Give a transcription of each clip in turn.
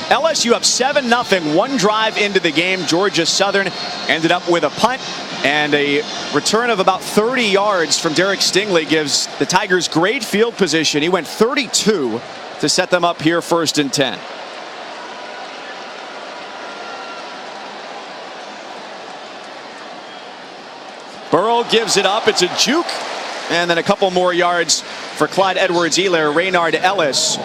LSU up 7-0, one drive into the game. Georgia Southern ended up with a punt, and a return of about 30 yards from Derek Stingley gives the Tigers great field position. He went 32 to set them up here 1st and 10. Burrow gives it up. It's a juke. And then a couple more yards for Clyde Edwards-Helaire. Raynard Ellis,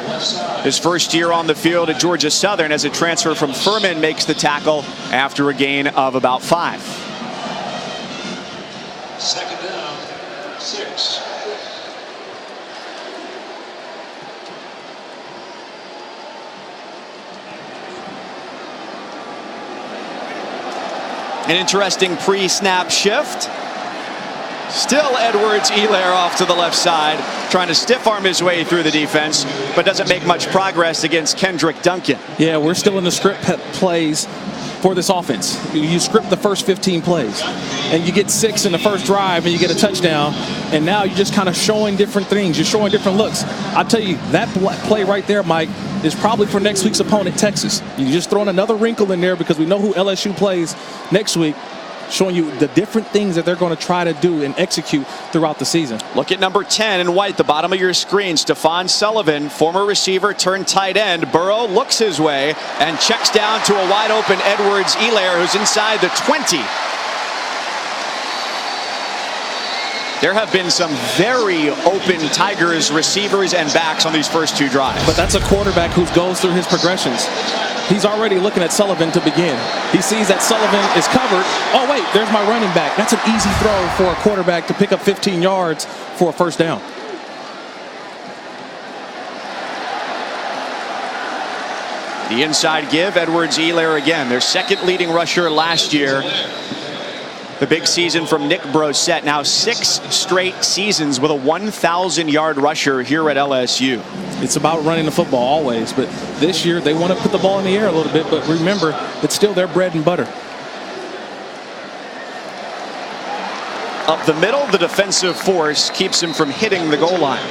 his first year on the field at Georgia Southern as a transfer from Furman, makes the tackle after a gain of about 5. 2nd down, 6. An interesting pre-snap shift. Still Edwards-Helaire off to the left side, trying to stiff arm his way through the defense, but doesn't make much progress against Kendrick Duncan. Yeah, we're still in the script plays for this offense. You script the first 15 plays, and you get 6 in the first drive, and you get a touchdown, and now you're just kind of showing different things. You're showing different looks. I'll tell you, that play right there, Mike, is probably for next week's opponent, Texas. You're just throwing another wrinkle in there because we know who LSU plays next week, showing you the different things that they're going to try to do and execute throughout the season. Look at number 10 in white, the bottom of your screen. Stephon Sullivan, former receiver turned tight end. Burrow looks his way and checks down to a wide open Edwards-Helaire, who's inside the 20. There have been some very open Tigers receivers and backs on these first 2 drives. But that's a quarterback who goes through his progressions. He's already looking at Sullivan to begin. He sees that Sullivan is covered. Oh, wait, there's my running back. That's an easy throw for a quarterback to pick up 15 yards for a first down. The inside give, Edwards-Helaire again, their second leading rusher last year. The big season from Nick Brossette. Now 6 straight seasons with a 1,000-yard rusher here at LSU. It's about running the football always, but this year they want to put the ball in the air a little bit, but remember, it's still their bread and butter. Up the middle, the defensive force keeps him from hitting the goal line.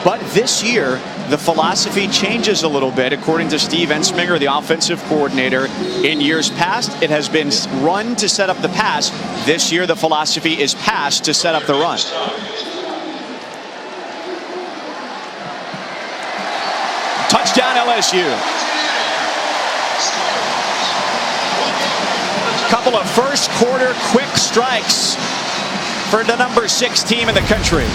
But this year, the philosophy changes a little bit, according to Steve Ensminger, the offensive coordinator. In years past, it has been run to set up the pass. This year, the philosophy is pass to set up the run. Touchdown LSU. Couple of first quarter quick strikes for the number 6 team in the country.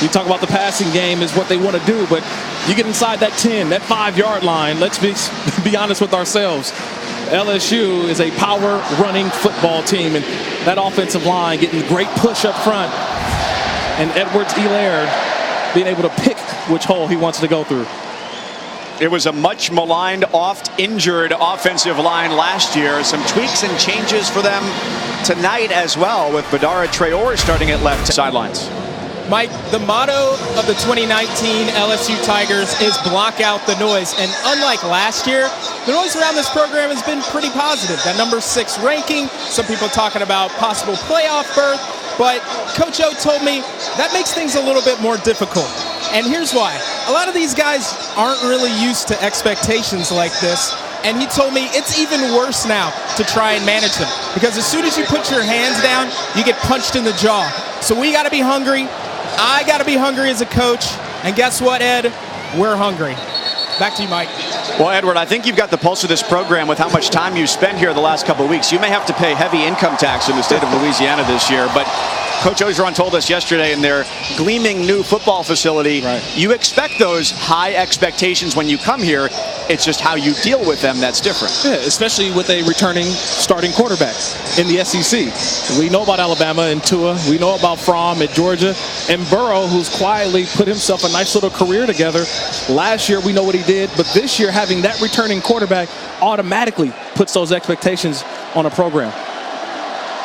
You talk about the passing game is what they want to do, but you get inside that 10, that 5-yard line, let's be honest with ourselves. LSU is a power running football team, and that offensive line getting great push up front, and Edwards-Helaire being able to pick which hole he wants to go through. It was a much maligned, oft-injured offensive line last year. Some tweaks and changes for them tonight as well, with Badara Traore starting at left sidelines. Mike, the motto of the 2019 LSU Tigers is block out the noise. And unlike last year, the noise around this program has been pretty positive. That number 6 ranking, some people talking about possible playoff berth. But Coach O told me that makes things a little bit more difficult. And here's why. A lot of these guys aren't really used to expectations like this. And he told me it's even worse now to try and manage them. Because as soon as you put your hands down, you get punched in the jaw. So we got to be hungry. I got to be hungry as a coach. And guess what, Ed? We're hungry. Back to you, Mike. Well, Edward, I think you've got the pulse of this program with how much time you've spent here the last couple of weeks. You may have to pay heavy income tax in the state of Louisiana this year, but Coach Ogeron told us yesterday in their gleaming new football facility, you expect those high expectations when you come here. It's just how you deal with them that's different. Yeah, especially with a returning starting quarterback in the SEC. We know about Alabama and Tua. We know about Fromm at Georgia. And Burrow, who's quietly put himself a nice little career together. Last year, we know what he did. But this year, having that returning quarterback automatically puts those expectations on a program.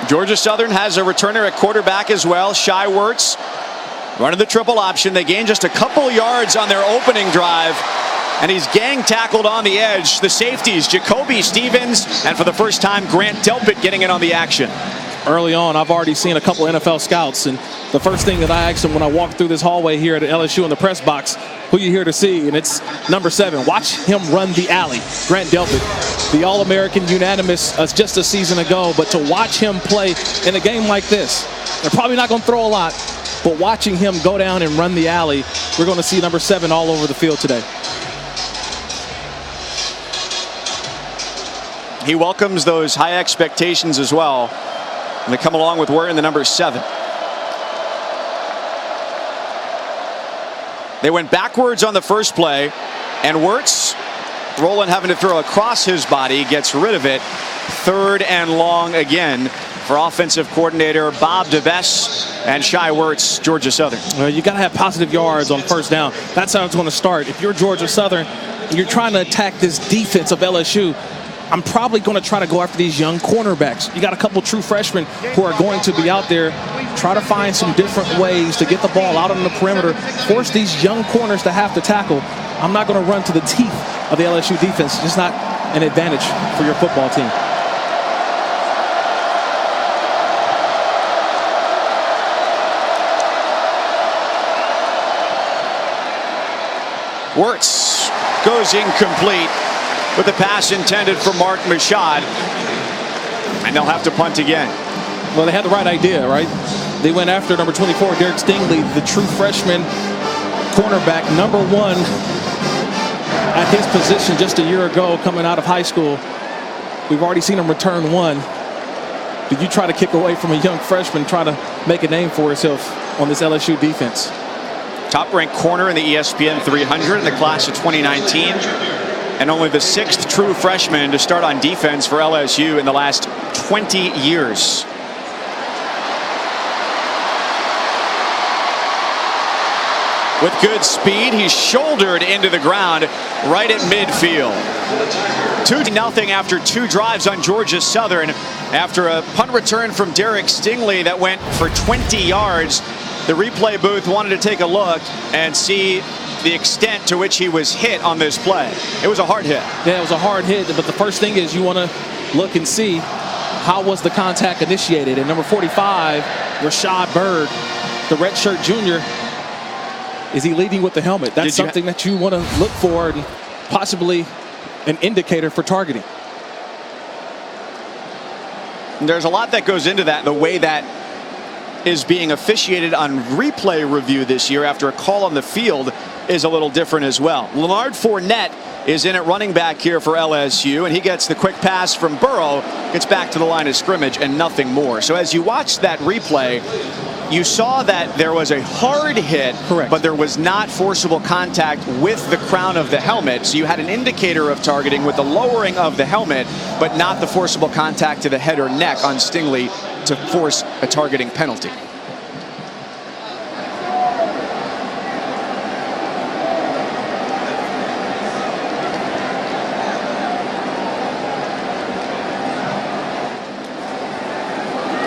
Georgia Southern has a returner at quarterback as well, Shai Wertz, running the triple option. They gained just a couple yards on their opening drive, and he's gang tackled on the edge. The safeties, Jacoby Stevens, and for the first time, Grant Delpit getting in on the action. Early on, I've already seen a couple NFL scouts, and the first thing that I asked them when I walked through this hallway here at LSU in the press box, who you're here to see, and it's number 7. Watch him run the alley. Grant Delpit, the All-American unanimous just a season ago, but to watch him play in a game like this, they're probably not going to throw a lot, but watching him go down and run the alley, we're going to see number 7 all over the field today. He welcomes those high expectations as well, and they come along with wearing the number 7. They went backwards on the first play, and Wirtz, Roland having to throw across his body, gets rid of it. 3rd and long again for offensive coordinator Bob DeBess and Shai Wirtz, Georgia Southern. Well, you got to have positive yards on first down. That's how it's going to start. If you're Georgia Southern and you're trying to attack this defense of LSU, I'm probably going to try to go after these young cornerbacks. You got a couple true freshmen who are going to be out there. Try to find some different ways to get the ball out on the perimeter. Force these young corners to have to tackle. I'm not going to run to the teeth of the LSU defense. It's not an advantage for your football team. Wirtz goes incomplete with the pass intended for Mark Mashad, and they'll have to punt again. Well, they had the right idea, right? They went after number 24, Derek Stingley, the true freshman cornerback, number 1 at his position just a year ago coming out of high school. We've already seen him return 1. Did you try to kick away from a young freshman, try to make a name for himself on this LSU defense? Top-ranked corner in the ESPN 300 in the class of 2019. And only the 6th true freshman to start on defense for LSU in the last 20 years. With good speed, he's shouldered into the ground right at midfield. 2-0 after 2 drives on Georgia Southern after a punt return from Derek Stingley that went for 20 yards. The replay booth wanted to take a look and see the extent to which he was hit on this play. It was a hard hit. Yeah, it was a hard hit, but the first thing is you want to look and see how was the contact initiated. And number 45, Rashad Byrd, the redshirt junior, is he leading with the helmet? That's something that you want to look for and possibly an indicator for targeting. There's a lot that goes into that, the way that is being officiated on replay review this year after a call on the field is a little different as well. Leonard Fournette is in at running back here for LSU, and he gets the quick pass from Burrow, gets back to the line of scrimmage, and nothing more. So as you watch that replay, you saw that there was a hard hit, correct, but there was not forcible contact with the crown of the helmet. So you had an indicator of targeting with the lowering of the helmet, but not the forcible contact to the head or neck on Stingley to force a targeting penalty.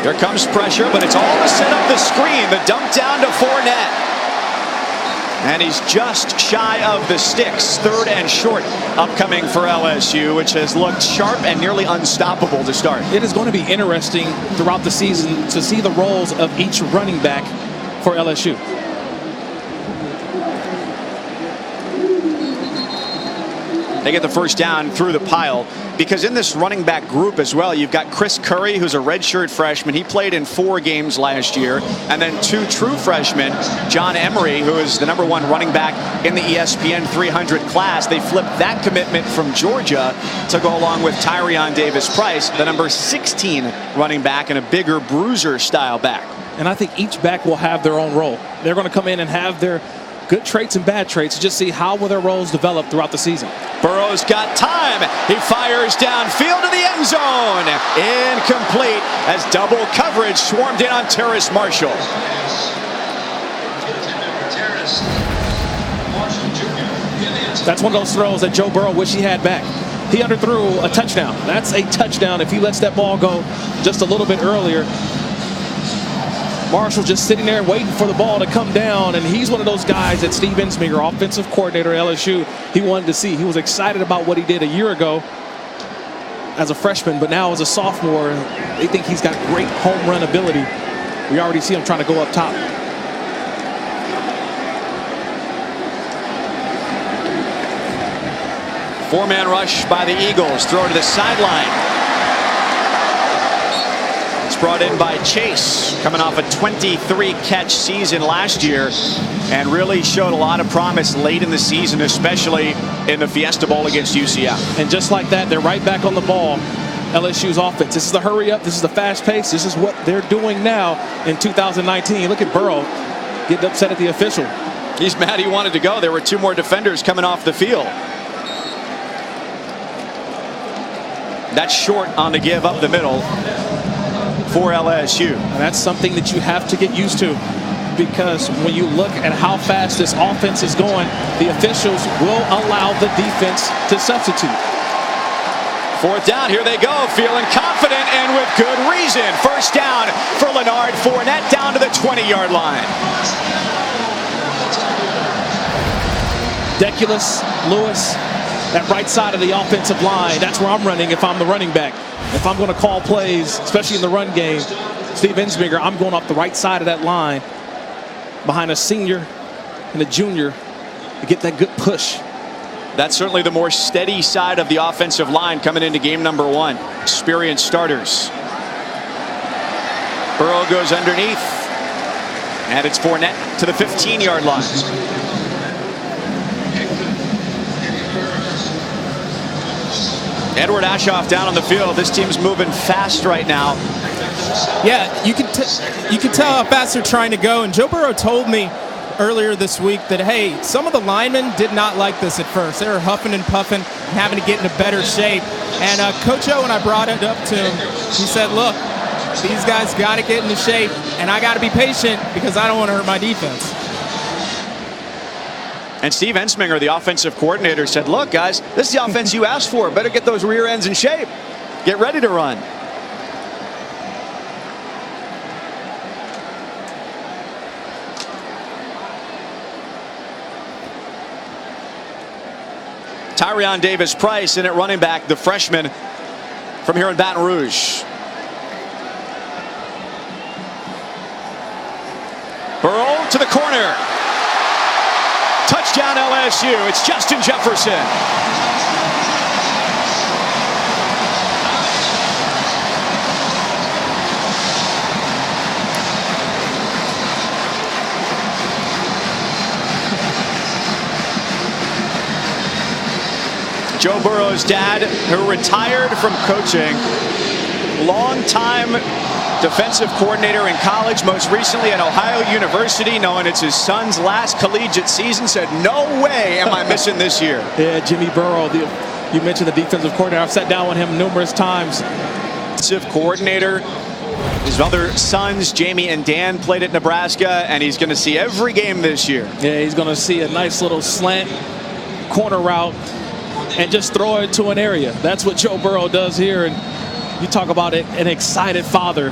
Here comes pressure, but it's all to set up the screen. The dump down to Fournette. And he's just shy of the sticks. 3rd and short upcoming for LSU, which has looked sharp and nearly unstoppable to start. It is going to be interesting throughout the season to see the roles of each running back for LSU. They get the first down through the pile, because in this running back group as well, you've got Chris Curry, who's a redshirt freshman. He played in 4 games last year. And then 2 true freshmen, John Emery, who is the number 1 running back in the ESPN 300 class. They flipped that commitment from Georgia to go along with Tyrion Davis-Price, the number 16 running back and a bigger bruiser style back. And I think each back will have their own role. They're going to come in and have their good traits and bad traits. Just see how will their roles develop throughout the season. Burrow's got time. He fires downfield to the end zone. Incomplete as double coverage swarmed in on Terrace Marshall. That's one of those throws that Joe Burrow wish he had back. He underthrew a touchdown. That's a touchdown if he lets that ball go just a little bit earlier. Marshall just sitting there waiting for the ball to come down, and he's one of those guys that Steve Ensminger, offensive coordinator at LSU, he wanted to see. He was excited about what he did a year ago as a freshman, but now as a sophomore, they think he's got great home run ability. We already see him trying to go up top. Four-man rush by the Eagles. Throw to the sideline. It's brought in by Chase, coming off a 23-catch season last year, and really showed a lot of promise late in the season, especially in the Fiesta Bowl against UCF. And just like that, they're right back on the ball. LSU's offense. This is the hurry up. This is the fast pace. This is what they're doing now in 2019. Look at Burrow getting upset at the official. He's mad he wanted to go. There were two more defenders coming off the field. That's short on the give up the middle for LSU. And that's something that you have to get used to, because when you look at how fast this offense is going, the officials will allow the defense to substitute. Fourth down, here they go, feeling confident and with good reason. First down for Leonard Fournette, down to the 20-yard line. Deculus, Lewis, that right side of the offensive line, that's where I'm running if I'm the running back. If I'm going to call plays, especially in the run game, Steve Ensminger, I'm going off the right side of that line behind a senior and a junior to get that good push. That's certainly the more steady side of the offensive line coming into game number one. Experienced starters. Burrow goes underneath, and it's Fournette to the 15-yard line. Edward Ashoff down on the field. This team's moving fast right now. Yeah, you can tell how fast they're trying to go. And Joe Burrow told me earlier this week that, hey, some of the linemen did not like this at first. They were huffing and puffing and having to get into better shape. And Coach O, when I brought it up to him, he said, look, these guys got to get into shape, and I got to be patient because I don't want to hurt my defense. And Steve Ensminger, the offensive coordinator, said, look, guys, this is the offense you asked for. Better get those rear ends in shape. Get ready to run. Tyrion Davis-Price in at running back, the freshman from here in Baton Rouge. Burrow to the corner. Touchdown LSU. It's Justin Jefferson. Joe Burrow's dad, who retired from coaching, longtime defensive coordinator in college, most recently at Ohio University, knowing it's his son's last collegiate season, said, no way am I missing this year. Yeah, Jimmy Burrow, you mentioned the defensive coordinator. I've sat down with him numerous times. Defensive coordinator. His other sons, Jamie and Dan, played at Nebraska, and he's going to see every game this year. Yeah, he's going to see a nice little slant corner route and just throw it to an area. That's what Joe Burrow does here. And you talk about an excited father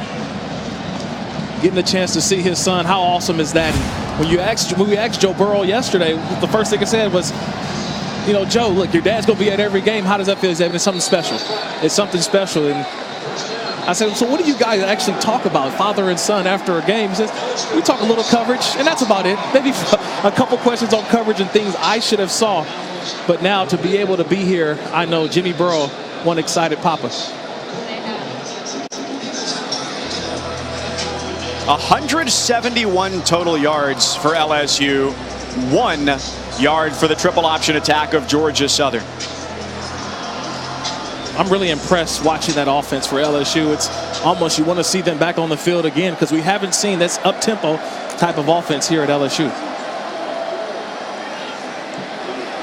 getting the chance to see his son. How awesome is that? And when we asked Joe Burrow yesterday, the first thing he said was, you know, Joe, look, your dad's going to be at every game. How does that feel? He said, it's something special. It's something special. And I said, so what do you guys actually talk about, father and son, after a game? He says, we talk a little coverage, and that's about it. Maybe a couple questions on coverage and things I should have saw. But now to be able to be here, I know Jimmy Burrow, one excited papa. 171 total yards for LSU, 1 yard for the triple option attack of Georgia Southern. I'm really impressed watching that offense for LSU. It's almost you want to see them back on the field again, because we haven't seen this up-tempo type of offense here at LSU.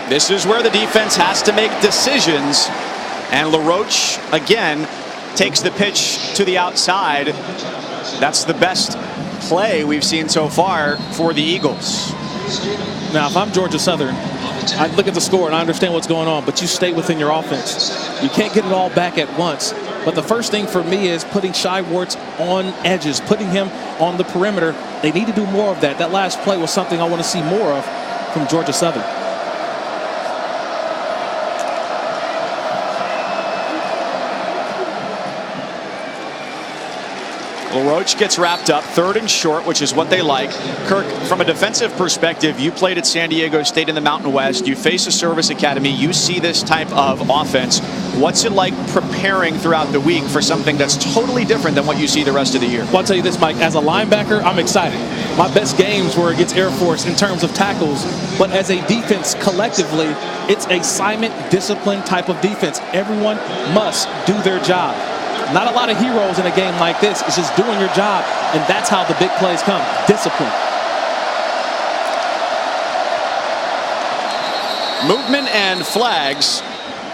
This is where the defense has to make decisions, and LaRoche again takes the pitch to the outside. That's the best play we've seen so far for the Eagles. Now, if I'm Georgia Southern, I look at the score and I understand what's going on, but you stay within your offense. You can't get it all back at once. But the first thing for me is putting Shy Warts on edges, putting him on the perimeter. They need to do more of that. That last play was something I want to see more of from Georgia Southern. LaRoche gets wrapped up, 3rd and short, which is what they like. Kirk, from a defensive perspective, you played at San Diego State in the Mountain West. You face a service academy. You see this type of offense. What's it like preparing throughout the week for something that's totally different than what you see the rest of the year? Well, I'll tell you this, Mike. As a linebacker, I'm excited. My best games were against Air Force in terms of tackles. But as a defense, collectively, it's assignment, discipline type of defense. Everyone must do their job. Not a lot of heroes in a game like this. It's just doing your job, and that's how the big plays come. Discipline. Movement and flags.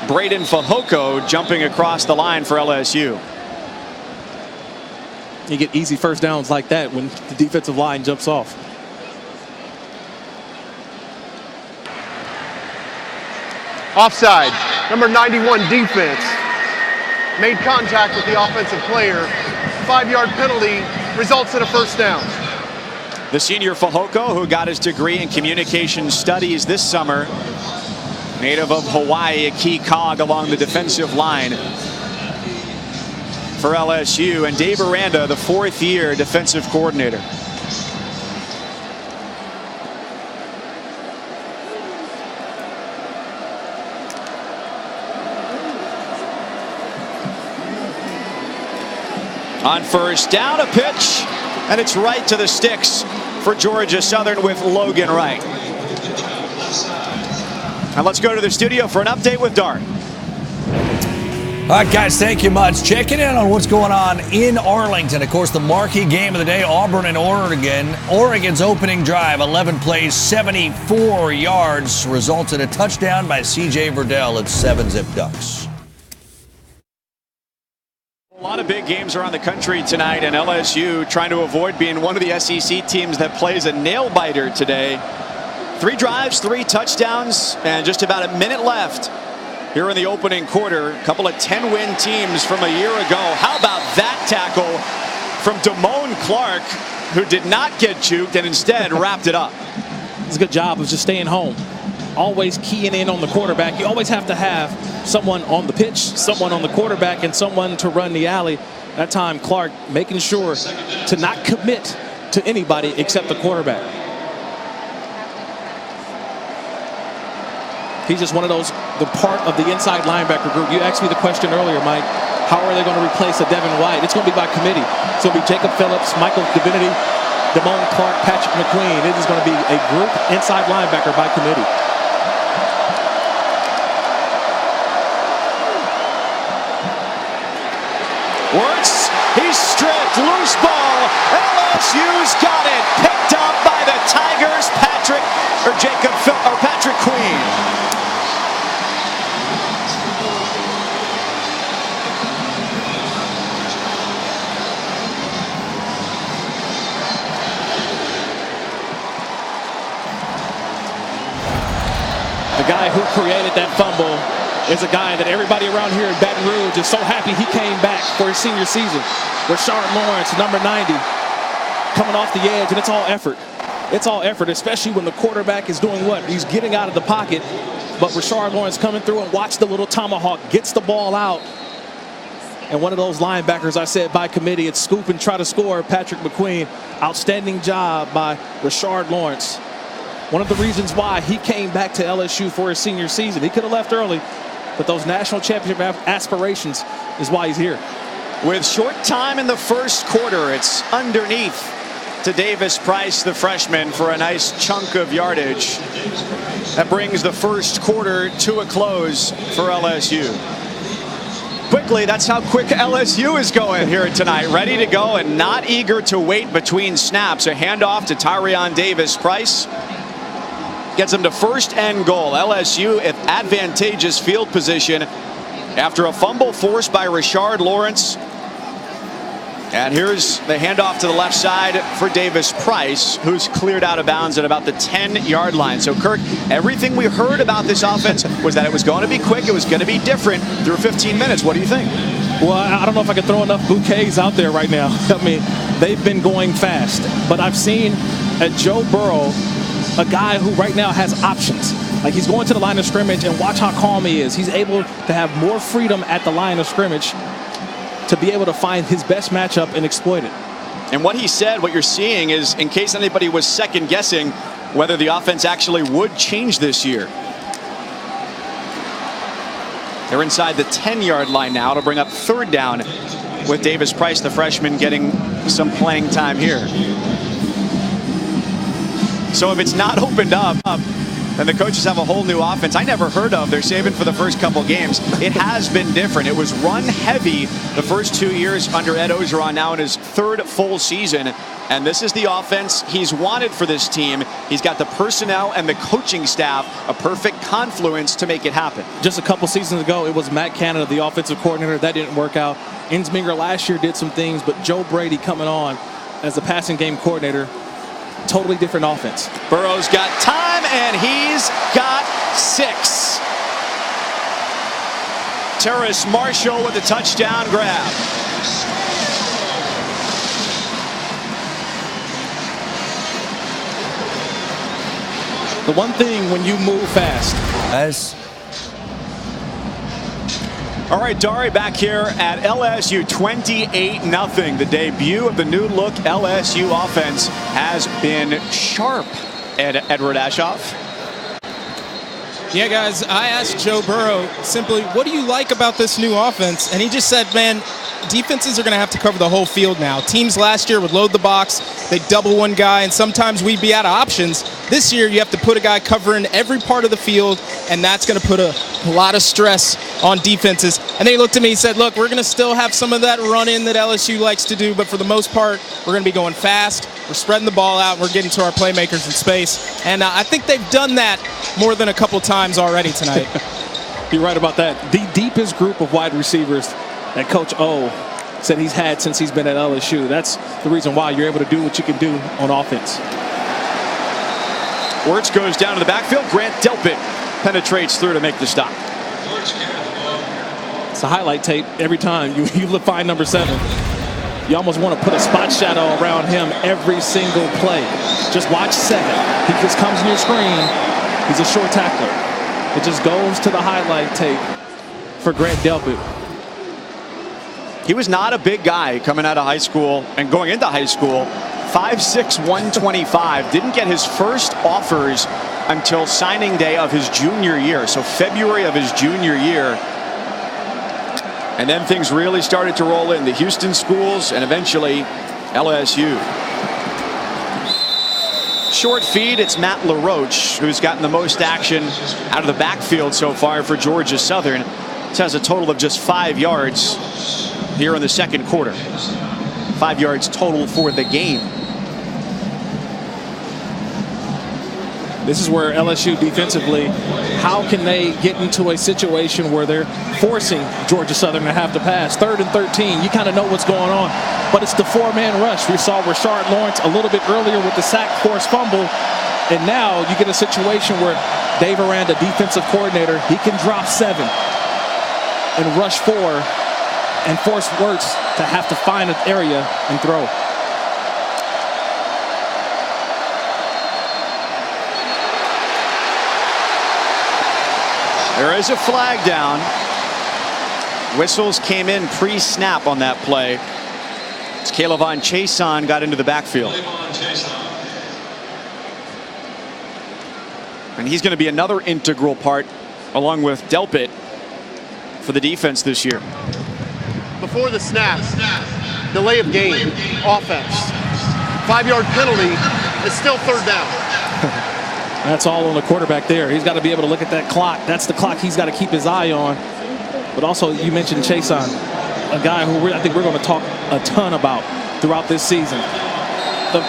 Braden Fehoko jumping across the line for LSU. You get easy first downs like that when the defensive line jumps off. Offside. Number 91 defense made contact with the offensive player. 5-yard penalty results in a first down. The senior Fehoko, who got his degree in communication studies this summer, native of Hawaii, a key cog along the defensive line for LSU. And Dave Aranda, the 4th-year defensive coordinator. On first down, a pitch, and it's right to the sticks for Georgia Southern with Logan Wright. Now let's go to the studio for an update with Dart. All right, guys, thank you much. Checking in on what's going on in Arlington. Of course, the marquee game of the day, Auburn and Oregon. Oregon's opening drive, 11 plays, 74 yards, resulted in a touchdown by C.J. Verdell at 7-zip Ducks. A lot of big games around the country tonight, and LSU trying to avoid being one of the SEC teams that plays a nail-biter today. 3 drives, 3 touchdowns, and just about a minute left here in the opening quarter. A couple of 10-win teams from a year ago. How about that tackle from Damone Clark, who did not get juked and instead wrapped it up? It's a good job of just staying home. Always keying in on the quarterback. You always have to have someone on the pitch, someone on the quarterback, and someone to run the alley. That time, Clark making sure to not commit to anybody except the quarterback. He's just one of those, the part of the inside linebacker group. You asked me the question earlier, Mike, how are they going to replace a Devin White? It's going to be by committee. So it'll be Jacob Phillips, Michael Divinity, Damone Clark, Patrick McQueen. It is going to be a group inside linebacker by committee. Wirtz, he's stripped, loose ball. LSU's got it, picked up by the Tigers. Patrick Queen. The guy who created that fumble is a guy that everybody around here in Baton Rouge is so happy he came back for his senior season. Rashard Lawrence, number 90, coming off the edge, and it's all effort. It's all effort, especially when the quarterback is doing what? He's getting out of the pocket, but Rashard Lawrence coming through and watch the little tomahawk, gets the ball out. And one of those linebackers, I said by committee, it's scoop and try to score. Patrick McQueen, outstanding job by Rashard Lawrence. One of the reasons why he came back to LSU for his senior season. He could have left early, but those national championship aspirations is why he's here. With short time in the first quarter, it's underneath to Davis Price, the freshman, for a nice chunk of yardage. That brings the first quarter to a close for LSU. Quickly, that's how quick LSU is going here tonight. Ready to go and not eager to wait between snaps. A handoff to Tyrion Davis Price. Gets them to first and goal. LSU at advantageous field position after a fumble forced by Rashard Lawrence. And here's the handoff to the left side for Davis Price, who's cleared out of bounds at about the 10-yard line. So, Kirk, everything we heard about this offense was that it was going to be quick, it was going to be different through 15 minutes. What do you think? Well, I don't know if I can throw enough bouquets out there right now. I mean, they've been going fast. But I've seen at Joe Burrow, a guy who right now has options. Like, he's going to the line of scrimmage, and watch how calm he is. He's able to have more freedom at the line of scrimmage to be able to find his best matchup and exploit it. And what he said, what you're seeing is, in case anybody was second guessing whether the offense actually would change this year. They're inside the 10-yard line now to bring up third down with Davis Price, the freshman, getting some playing time here. So if it's not opened up, then the coaches have a whole new offense I never heard of. They're saving for the first couple games. It has been different. It was run heavy the first 2 years under Ed Ogeron, now in his third full season. And this is the offense he's wanted for this team. He's got the personnel and the coaching staff, a perfect confluence to make it happen. Just a couple seasons ago, it was Matt Canada, the offensive coordinator. That didn't work out. Ensminger last year did some things, but Joe Brady coming on as the passing game coordinator, totally different offense. Burrow's got time, and he's got 6. Terrace Marshall with the touchdown grab. The one thing when you move fast. All right, Dari back here at LSU, 28-0. The debut of the new look LSU offense has been sharp. Edward Ashoff. Yeah, guys, I asked Joe Burrow simply, what do you like about this new offense? And he just said, man, defenses are going to have to cover the whole field now. Teams last year would load the box, they'd double one guy, and sometimes we'd be out of options. This year, you have to put a guy covering every part of the field, and that's going to put a lot of stress on defenses. And then he looked at me and said, look, we're going to still have some of that run-in that LSU likes to do, but for the most part, we're going to be going fast. We're spreading the ball out. We're getting to our playmakers in space. And I think they've done that more than a couple times already tonight. You're right about that. The deepest group of wide receivers that Coach O said he's had since he's been at LSU. That's the reason why you're able to do what you can do on offense. Wirtz goes down to the backfield. Grant Delpit penetrates through to make the stop. It's a highlight tape every time you find number 7. You almost want to put a spot shadow around him every single play. Just watch 7. He just comes in your screen. He's a short tackler. It just goes to the highlight tape for Grant Delpit. He was not a big guy coming out of high school and going into high school. 5'6", 125. Didn't get his first offers until signing day of his junior year. So February of his junior year. And then things really started to roll in. The Houston schools and eventually LSU. Short feed, it's Matt LaRoche who's gotten the most action out of the backfield so far for Georgia Southern. This has a total of just 5 yards here in the second quarter. 5 yards total for the game. This is where LSU defensively, how can they get into a situation where they're forcing Georgia Southern to have to pass? 3rd and 13, you kind of know what's going on. But it's the 4-man rush. We saw Rashard Lawrence a little bit earlier with the sack, forced fumble. And now you get a situation where Dave Aranda, defensive coordinator, he can drop 7 and rush 4 and force Wirtz to have to find an area and throw. There is a flag down. Whistles came in pre-snap on that play. It's Kaylavon Chason got into the backfield. And he's going to be another integral part, along with Delpit, for the defense this year. Before the snap, delay of game, offense, 5-yard penalty, it's still 3rd down. That's all on the quarterback there. He's got to be able to look at that clock. That's the clock he's got to keep his eye on. But also, you mentioned Chason, a guy who I think we're going to talk a ton about throughout this season.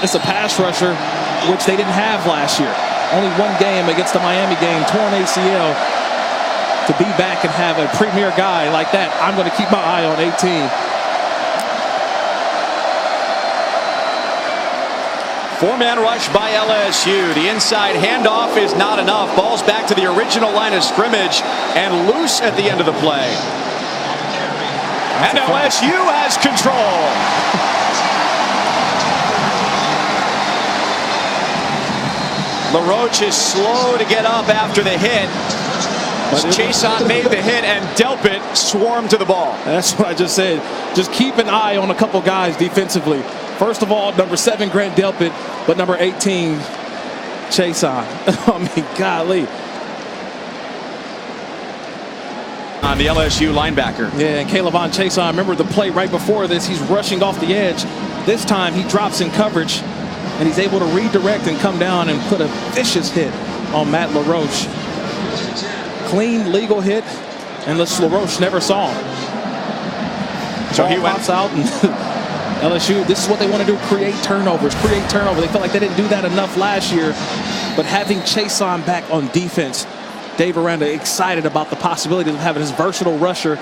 It's a pass rusher, which they didn't have last year. Only one game against the Miami game, torn ACL. To be back and have a premier guy like that, I'm going to keep my eye on 18. 4-man rush by LSU. The inside handoff is not enough. Ball's back to the original line of scrimmage and loose at the end of the play. And LSU has control. LaRoche is slow to get up after the hit. Chason made the hit and Delpit swarmed to the ball. That's what I just said. Just keep an eye on a couple guys defensively. First of all, number 7, Grant Delpit, but number 18, Chason. I mean, golly. On the LSU linebacker. Yeah, and Calebon Chason, remember the play right before this, he's rushing off the edge. This time he drops in coverage, and he's able to redirect and come down and put a vicious hit on Matt LaRoche. Clean, legal hit, and LaRoche never saw him. So he went out, and LSU, this is what they want to do, create turnovers. They felt like they didn't do that enough last year, but having Chason back on defense, Dave Aranda excited about the possibility of having his versatile rusher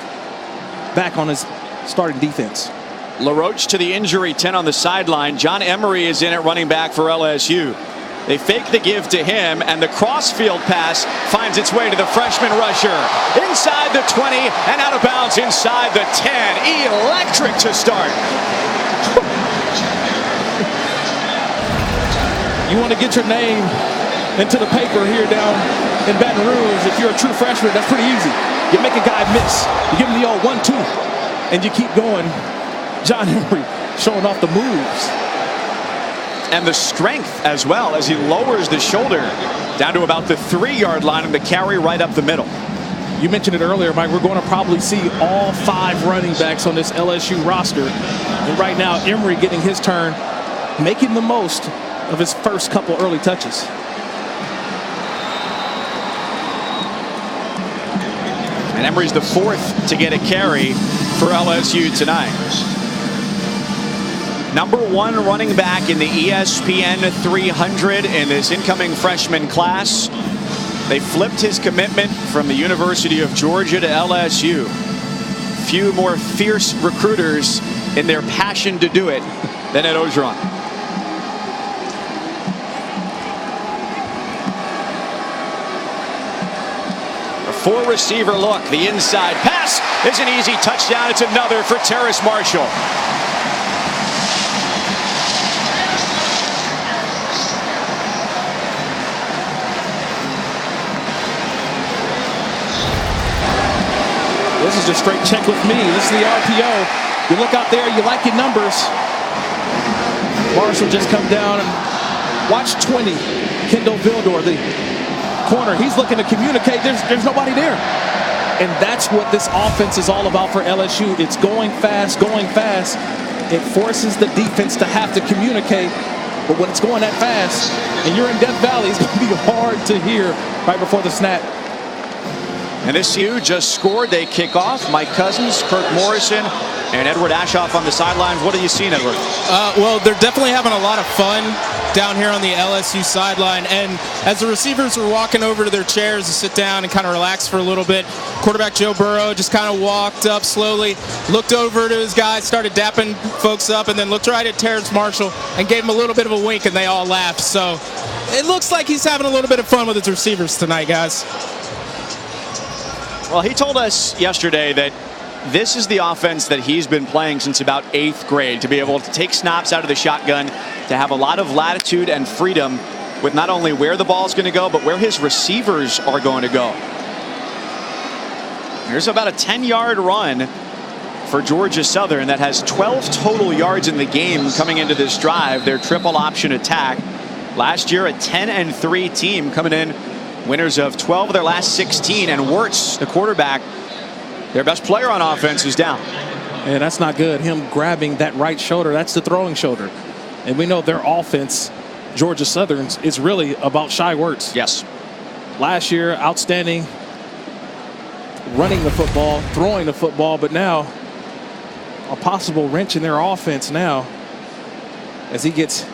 back on his starting defense. LaRoche to the injury 10 on the sideline. John Emery is in at running back for LSU. They fake the give to him, and the crossfield pass finds its way to the freshman rusher. Inside the 20 and out of bounds inside the 10. Electric to start. You want to get your name into the paper here down in Baton Rouge. If you're a true freshman, that's pretty easy. You make a guy miss. You give him the old 1-2, and you keep going. John Emery showing off the moves. And the strength as well as he lowers the shoulder down to about the 3-yard line and the carry right up the middle. You mentioned it earlier, Mike. We're going to probably see all 5 running backs on this LSU roster. And right now, Emery getting his turn, making the most of his first couple early touches. And Emery's the 4th to get a carry for LSU tonight. Number 1 running back in the ESPN 300 in this incoming freshman class. They flipped his commitment from the University of Georgia to LSU. Few more fierce recruiters in their passion to do it than Ed Orgeron. A 4-receiver look. The inside pass is an easy touchdown. It's another for Terrace Marshall. This is just straight check with me. This is the RPO. You look out there, you like your numbers. Marshall just come down and watch 20. Kendall Vildor, the corner. He's looking to communicate. There's nobody there. And that's what this offense is all about for LSU. It's going fast, going fast. It forces the defense to have to communicate. But when it's going that fast and you're in Death Valley, it's going to be hard to hear right before the snap. And this LSU just scored. They kick off. Mike Cousins, Kirk Morrison, and Edward Ashoff on the sidelines. What are you seeing, Edward? Well, they're definitely having a lot of fun down here on the LSU sideline. And as the receivers were walking over to their chairs to sit down and kind of relax for a little bit, quarterback Joe Burrow just kind of walked up slowly, looked over to his guys, started dapping folks up, and then looked right at Terrace Marshall and gave him a little bit of a wink, and they all laughed. So it looks like he's having a little bit of fun with his receivers tonight, guys. Well, he told us yesterday that this is the offense that he's been playing since about 8th grade, to be able to take snaps out of the shotgun, to have a lot of latitude and freedom with not only where the ball is going to go, but where his receivers are going to go. There's about a 10-yard run for Georgia Southern that has 12 total yards in the game coming into this drive, their triple option attack. Last year, a 10-3 team coming in, winners of 12 of their last 16, and Wirtz, the quarterback, their best player on offense, is down. And that's not good. Him grabbing that right shoulder, that's the throwing shoulder. And we know their offense, Georgia Southern's, is really about Shai Wirtz. Yes. Last year, outstanding running the football, throwing the football, but now a possible wrench in their offense now as he gets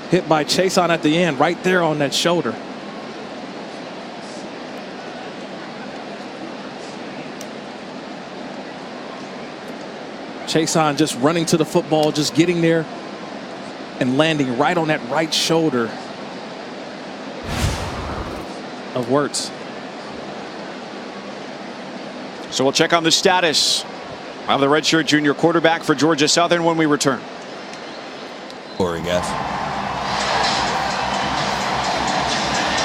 hit by Chason at the end, right there on that shoulder. Chason just running to the football, just getting there and landing right on that right shoulder of Wirtz. So we'll check on the status of the redshirt junior quarterback for Georgia Southern when we return. Sorry, guys.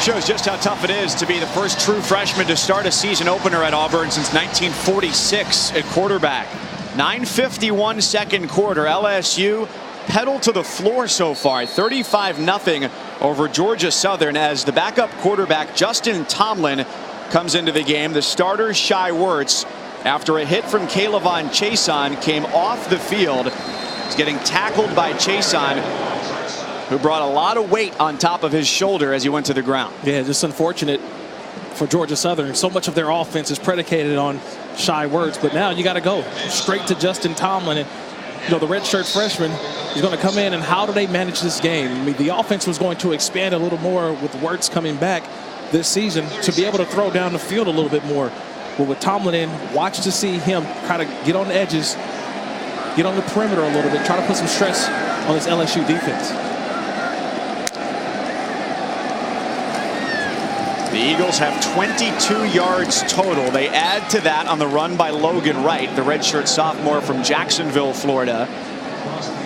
Shows just how tough it is to be the first true freshman to start a season opener at Auburn since 1946 at quarterback. 9:51 second quarter. LSU pedal to the floor so far. 35-0 over Georgia Southern as the backup quarterback Justin Tomlin comes into the game. The starter Shai Werts, after a hit from Kaylavon Chason, came off the field. He's getting tackled by Chason, who brought a lot of weight on top of his shoulder as he went to the ground. Yeah, just unfortunate for Georgia Southern. So much of their offense is predicated on Shai Werts, but now you got to go straight to Justin Tomlin. And the redshirt freshman is going to come in, and how do they manage this game? I mean, the offense was going to expand a little more with Werts coming back this season to be able to throw down the field a little bit more. But with Tomlin in, watch to see him try to get on the edges, get on the perimeter a little bit, try to put some stress on this LSU defense. The Eagles have 22 yards total. They add to that on the run by Logan Wright, the redshirt sophomore from Jacksonville, Florida,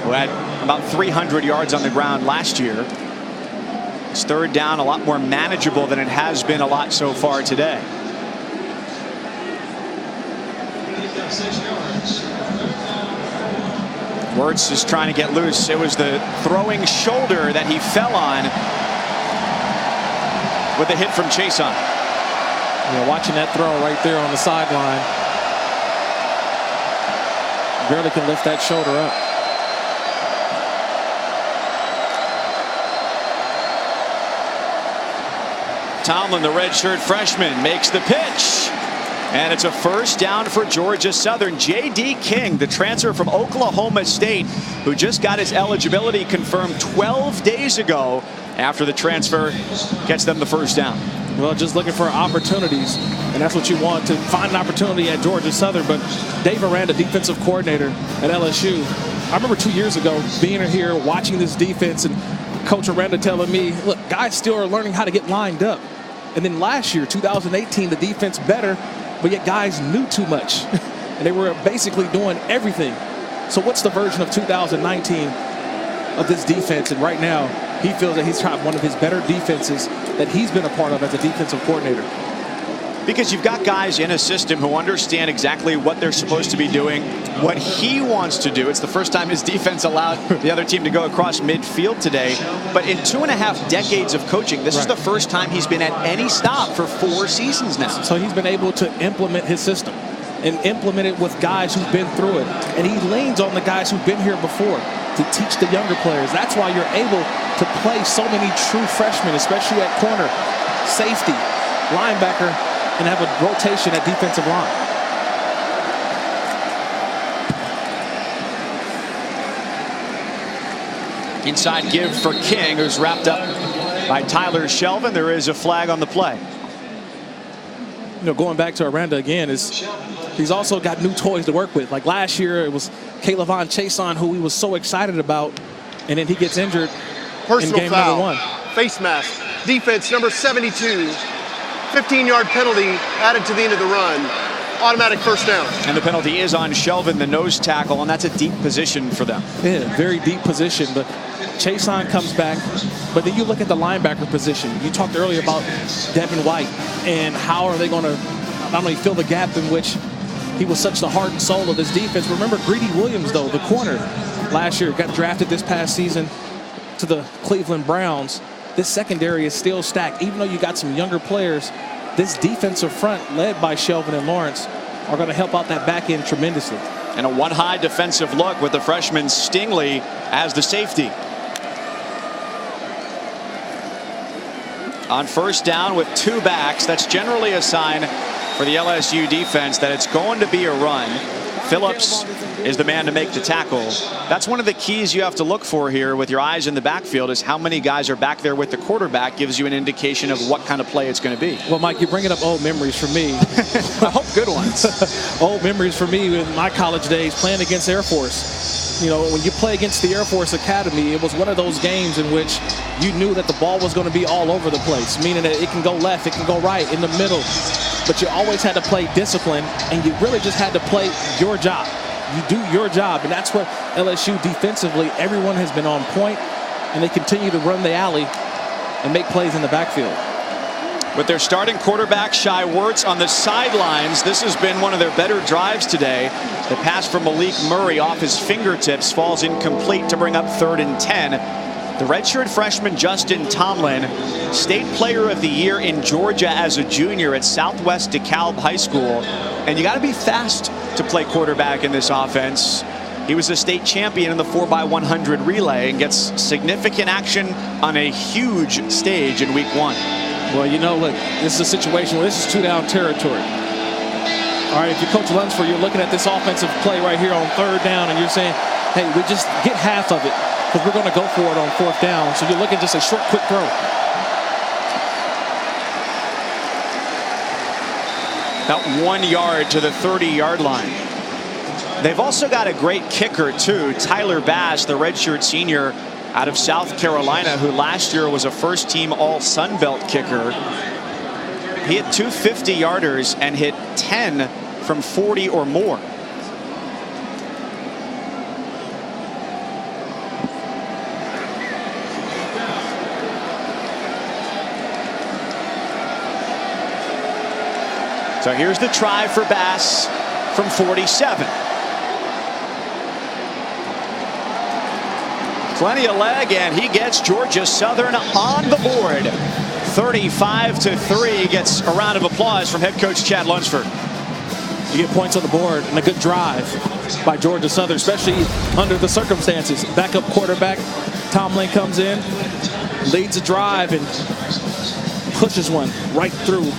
who had about 300 yards on the ground last year. His third down a lot more manageable than it has been a lot so far today. Werts is trying to get loose. It was the throwing shoulder that he fell on with a hit from Chason. Watching that throw right there on the sideline. Barely can lift that shoulder up. Tomlin, the redshirt freshman, makes the pitch. And it's a first down for Georgia Southern. J.D. King, the transfer from Oklahoma State, who just got his eligibility confirmed 12 days ago after the transfer, gets them the first down. Well, just looking for opportunities, and that's what you want, to find an opportunity at Georgia Southern. But Dave Aranda, defensive coordinator at LSU, I remember 2 years ago being here watching this defense and Coach Aranda telling me, look, guys still are learning how to get lined up. And then last year, 2018, the defense better, but yet guys knew too much. And they were basically doing everything. So what's the version of 2019 of this defense? And right now, he feels that he's tried one of his better defenses that he's been a part of as a defensive coordinator. Because you've got guys in a system who understand exactly what they're supposed to be doing, what he wants to do. It's the first time his defense allowed the other team to go across midfield today. But in 2.5 decades of coaching, this is the first time he's been at any stop for 4 seasons now. So he's been able to implement his system and implement it with guys who've been through it. And he leans on the guys who've been here before to teach the younger players. That's why you're able to play so many true freshmen, especially at corner, safety, linebacker, and have a rotation at defensive line. Inside give for King, who's wrapped up by Tyler Shelvin. There is a flag on the play. Going back to Aranda again, he's also got new toys to work with. Like last year, it was Kaylavon Chason, who he was so excited about, and then he gets injured Personal in game foul. number 1. Face mask. Defense number 72. 15-yard penalty added to the end of the run. Automatic first down. And the penalty is on Shelvin, the nose tackle, and that's a deep position for them. Yeah, very deep position, but Chason comes back. But then you look at the linebacker position. You talked earlier about Devin White and how are they going to not only fill the gap in which he was such the heart and soul of this defense. Remember Greedy Williams, though, the corner last year, got drafted this past season to the Cleveland Browns. This secondary is still stacked. Even though you got some younger players, this defensive front led by Shelvin and Lawrence are going to help out that back end tremendously. And a one-high defensive look with the freshman Stingley as the safety. On first down with 2 backs, that's generally a sign for the LSU defense that it's going to be a run. Phillips is the man to make the tackle. That's one of the keys you have to look for here with your eyes in the backfield, is how many guys are back there with the quarterback gives you an indication of what kind of play it's going to be. Well, Mike, you're bringing up old memories for me. I hope good ones. Old memories for me in my college days playing against Air Force. When you play against the Air Force Academy, it was one of those games in which you knew that the ball was going to be all over the place, meaning that it can go left, it can go right, in the middle. But you always had to play discipline, and you really just had to play your job. You do your job, and that's what LSU defensively, everyone has been on point, and they continue to run the alley and make plays in the backfield. With their starting quarterback, Shai Wertz, on the sidelines, this has been one of their better drives today. The pass from Malik Murray off his fingertips falls incomplete to bring up 3rd and 10. The redshirt freshman Justin Tomlin, State Player of the Year in Georgia as a junior at Southwest DeKalb High School. And you got to be fast to play quarterback in this offense. He was a state champion in the 4x100 relay and gets significant action on a huge stage in week 1. Well, you know, look, this is a situation where this is 2-down territory. All right, if you're Coach Lunsford, you're looking at this offensive play right here on 3rd down, and you're saying, hey, we just get half of it because we're going to go for it on 4th down. So you're looking at just a short, quick throw. About 1 yard to the 30-yard line. They've also got a great kicker, too. Tyler Bass, the redshirt senior out of South Carolina, who last year was a first-team All-Sun Belt kicker. He hit 2 50-yarders and hit 10 from 40 or more. So here's the try for Bass from 47. Plenty of leg, and he gets Georgia Southern on the board. 35-3 gets a round of applause from head coach Chad Lunsford. You get points on the board and a good drive by Georgia Southern, especially under the circumstances. Backup quarterback Tomlin comes in, leads a drive, and pushes one right through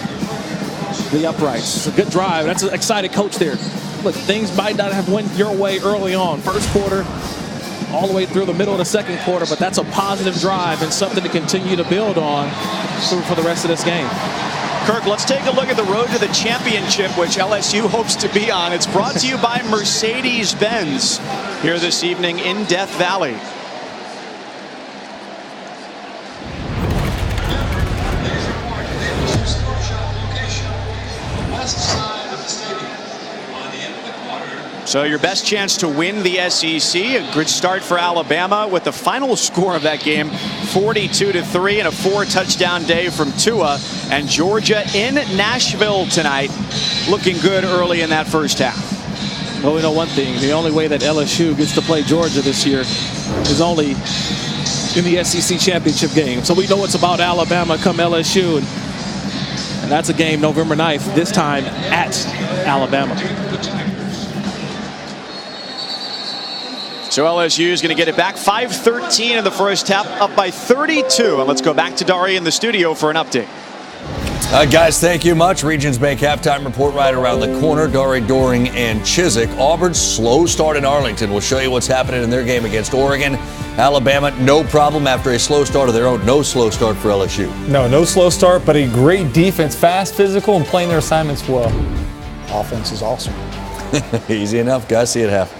the uprights. It's a good drive. That's an excited coach there. Look, things might not have went your way early on. First quarter, all the way through the middle of the second quarter, but that's a positive drive and something to continue to build on for the rest of this game. Kirk, let's take a look at the road to the championship, which LSU hopes to be on. It's brought to you by Mercedes-Benz here this evening in Death Valley. So your best chance to win the SEC, a good start for Alabama with the final score of that game, 42-3, and a 4-touchdown day from Tua. And Georgia in Nashville tonight, looking good early in that first half. Well, we know one thing. The only way that LSU gets to play Georgia this year is only in the SEC championship game. So we know it's about Alabama come LSU. And that's a game November 9th, this time at Alabama. So LSU is going to get it back. 5:13 in the first half, up by 32. And let's go back to Dari in the studio for an update. Guys, thank you much. Regions Bank halftime report right around the corner. Dari, Doring, and Chiswick. Auburn's slow start in Arlington. We'll show you what's happening in their game against Oregon. Alabama, no problem after a slow start of their own. No slow start for LSU. No slow start, but a great defense. Fast, physical, and playing their assignments well. Offense is awesome. Easy enough. Guys, see it happen.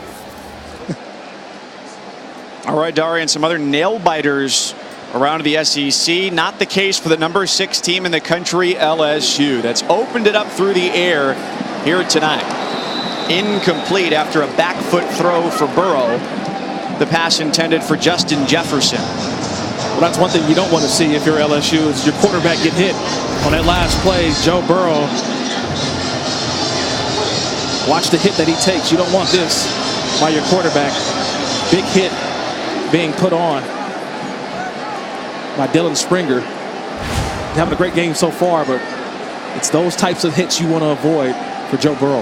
All right, Dari, and some other nail-biters around the SEC. Not the case for the number 6 team in the country, LSU. That's opened it up through the air here tonight. Incomplete after a back foot throw for Burrow. The pass intended for Justin Jefferson. Well, that's one thing you don't want to see if you're LSU is your quarterback get hit on that last play. Joe Burrow. Watch the hit that he takes. You don't want this by your quarterback. Big hit being put on by Dylan Springer. Having a great game so far, but it's those types of hits you want to avoid for Joe Burrow.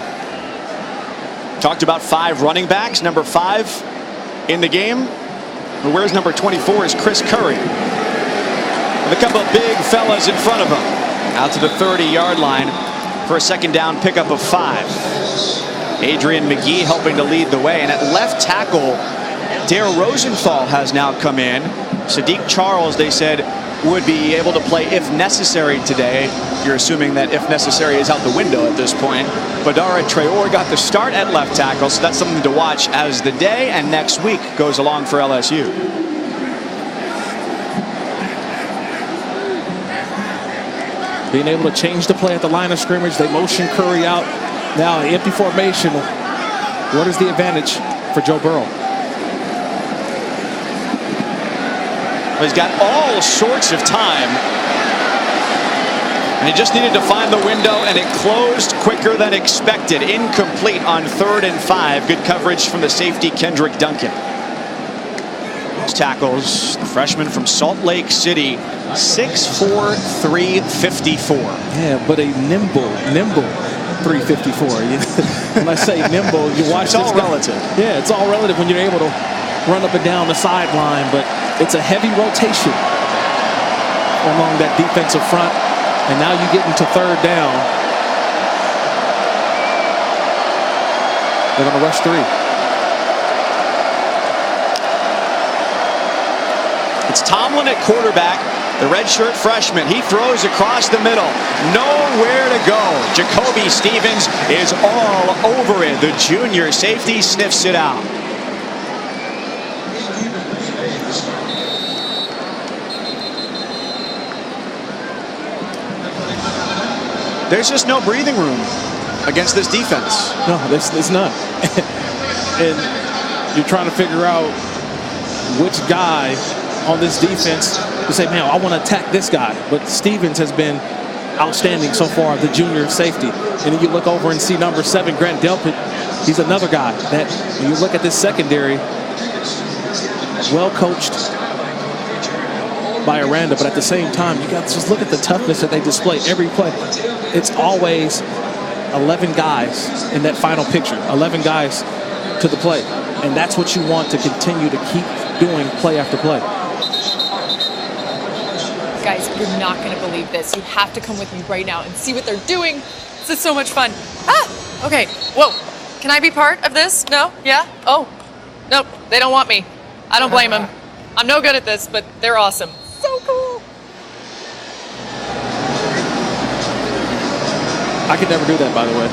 Talked about 5 running backs. Number 5 in the game. But where's number 24 is Chris Curry. With a couple of big fellas in front of him. Out to the 30-yard line for a second down pickup of 5. Adrian McGee helping to lead the way. And at left tackle, Dare Rosenthal has now come in. Sadiq Charles, they said, would be able to play if necessary today. You're assuming that if necessary is out the window at this point. Badara Traore got the start at left tackle, so that's something to watch as the day and next week goes along for LSU. Being able to change the play at the line of scrimmage. They motion Curry out. Now an empty formation. What is the advantage for Joe Burrow? He's got all sorts of time. And he just needed to find the window, and it closed quicker than expected. Incomplete on 3rd and 5. Good coverage from the safety, Kendrick Duncan. Tackles the freshman from Salt Lake City, 6'4", 354. Yeah, but a nimble 354. When I say nimble, you watch it's all this guy. relative. Yeah, it's all relative when you're able to run up and down the sideline, but it's a heavy rotation along that defensive front, and now you get into 3rd down. They're going to rush 3. It's Tomlin at quarterback, the redshirt freshman. He throws across the middle. Nowhere to go. Jacoby Stevens is all over it. The junior safety sniffs it out. There's just no breathing room against this defense. No, there's none. And you're trying to figure out which guy on this defense to say, man, I want to attack this guy. But Stevens has been outstanding so far, the junior safety. And then you look over and see number 7, Grant Delpit. He's another guy that, when you look at this secondary, well coached by Aranda, but at the same time, you got to just look at the toughness that they display every play. It's always 11 guys in that final picture, 11 guys to the play. And that's what you want to continue to keep doing play after play. Guys, you're not going to believe this. You have to come with me right now and see what they're doing. This is so much fun. Ah, okay. Whoa. Can I be part of this? No? Yeah? Oh, nope. They don't want me. I don't blame them. I'm no good at this, but they're awesome. So cool. I could never do that, by the way.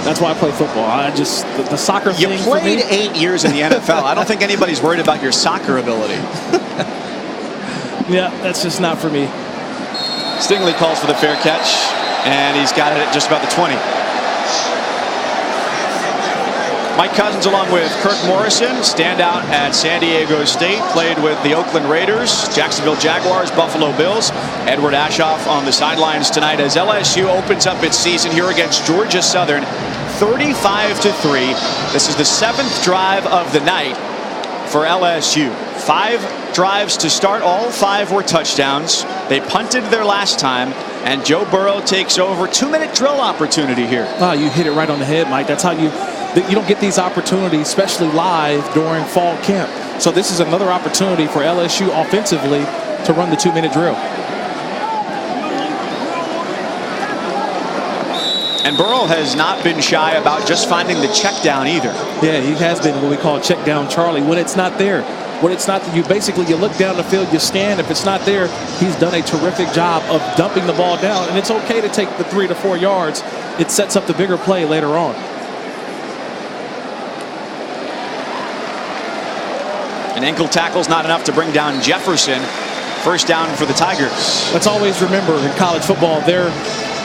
That's why I play football. I just, the soccer you thing played for me, 8 years in the NFL. I don't think anybody's worried about your soccer ability. yeah, that's just not for me. Stingley calls for the fair catch, and he's got it at just about the 20. Mike Cousins along with Kirk Morrison, standout at San Diego State, played with the Oakland Raiders, Jacksonville Jaguars, Buffalo Bills. Edward Ashoff on the sidelines tonight as LSU opens up its season here against Georgia Southern, 35-3. This is the 7th drive of the night for LSU. 5 drives to start, all 5 were touchdowns. They punted their last time, and Joe Burrow takes over. 2-minute drill opportunity here. Oh, you hit it right on the head, Mike. That's how you don't get these opportunities, especially live during fall camp. So this is another opportunity for LSU offensively to run the 2-minute drill. And Burrow has not been shy about just finding the check down either. Yeah, he has been what we call check down Charlie. When it's not there, when it's not, you look down the field, you scan. If it's not there, he's done a terrific job of dumping the ball down. And it's okay to take the 3 to 4 yards. It sets up the bigger play later on. An ankle tackle's not enough to bring down Jefferson. First down for the Tigers. Let's always remember in college football, there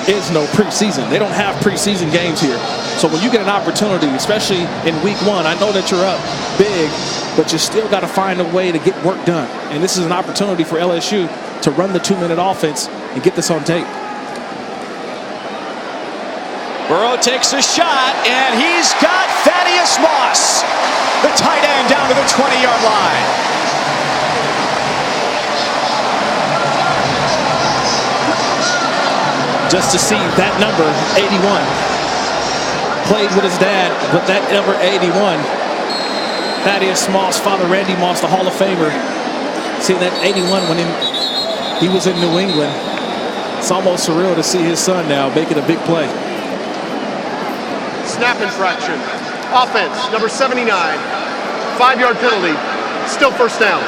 is no preseason. They don't have preseason games here. So when you get an opportunity, especially in week 1, I know that you're up big, but you still got to find a way to get work done. And this is an opportunity for LSU to run the 2-minute offense and get this on tape. Burrow takes a shot, and he's got Thaddeus Moss, the tight end, down to the 20-yard line. Just to see that number, 81. Played with his dad, but that number 81. Thaddeus Moss, Father Randy Moss, the Hall of Famer. Seeing that 81 when he was in New England. It's almost surreal to see his son now making a big play. Snap infraction. Offense, number 79. 5-yard penalty. Still first down.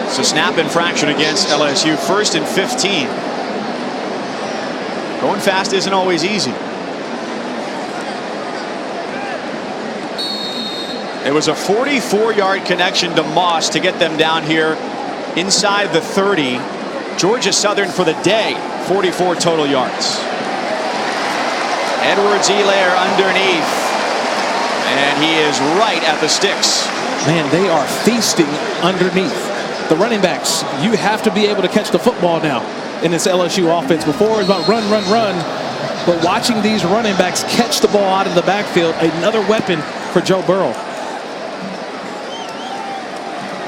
So snap infraction against LSU. 1st and 15. Going fast isn't always easy. It was a 44-yard connection to Moss to get them down here inside the 30. Georgia Southern for the day, 44 total yards. Edwards-Helaire underneath. And he is right at the sticks. Man, they are feasting underneath. The running backs, you have to be able to catch the football now in this LSU offense. Before it was about run, run, run. But watching these running backs catch the ball out of the backfield, another weapon for Joe Burrow.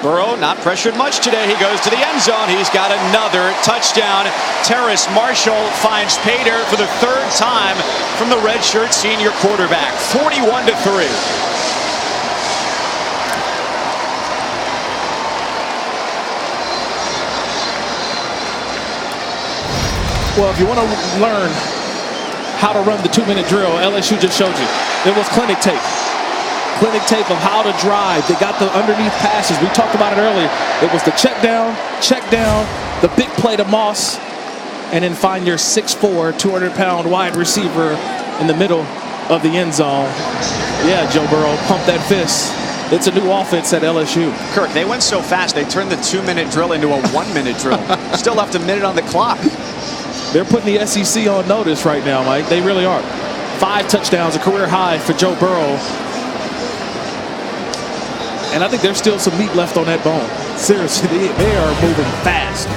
Burrow not pressured much today. He goes to the end zone. He's got another touchdown. Terrace Marshall finds pay dirt for the third time from the redshirt senior quarterback. 41-3. Well, if you want to learn how to run the 2-minute drill, LSU just showed you. It was clinic tape. Clinic tape of how to drive. They got the underneath passes. We talked about it earlier. It was the check down, the big play to Moss, and then find your 6'4", 200-pound wide receiver in the middle of the end zone. Yeah, Joe Burrow, pump that fist. It's a new offense at LSU. Kirk, they went so fast, they turned the 2-minute drill into a 1-minute drill. Still left a minute on the clock. They're putting the SEC on notice right now, Mike. They really are. 5 touchdowns, a career high for Joe Burrow. And I think there's still some meat left on that bone. Seriously, they are moving fast.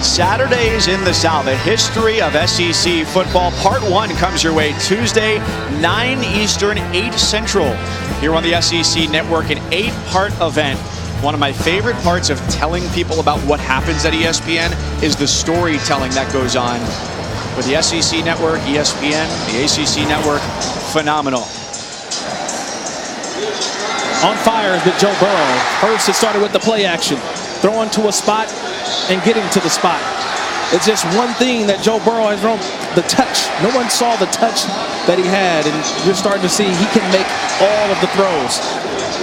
Saturdays in the South, a history of SEC football. Part 1 comes your way Tuesday, 9 Eastern, 8 Central, here on the SEC Network, an 8-part event. One of my favorite parts of telling people about what happens at ESPN is the storytelling that goes on with the SEC Network, ESPN, the ACC Network. Phenomenal. On fire is Joe Burrow. First, it started with the play action. Throwing to a spot and getting to the spot. It's just one thing that Joe Burrow has thrown, the touch. No one saw the touch that he had, and you're starting to see he can make all of the throws.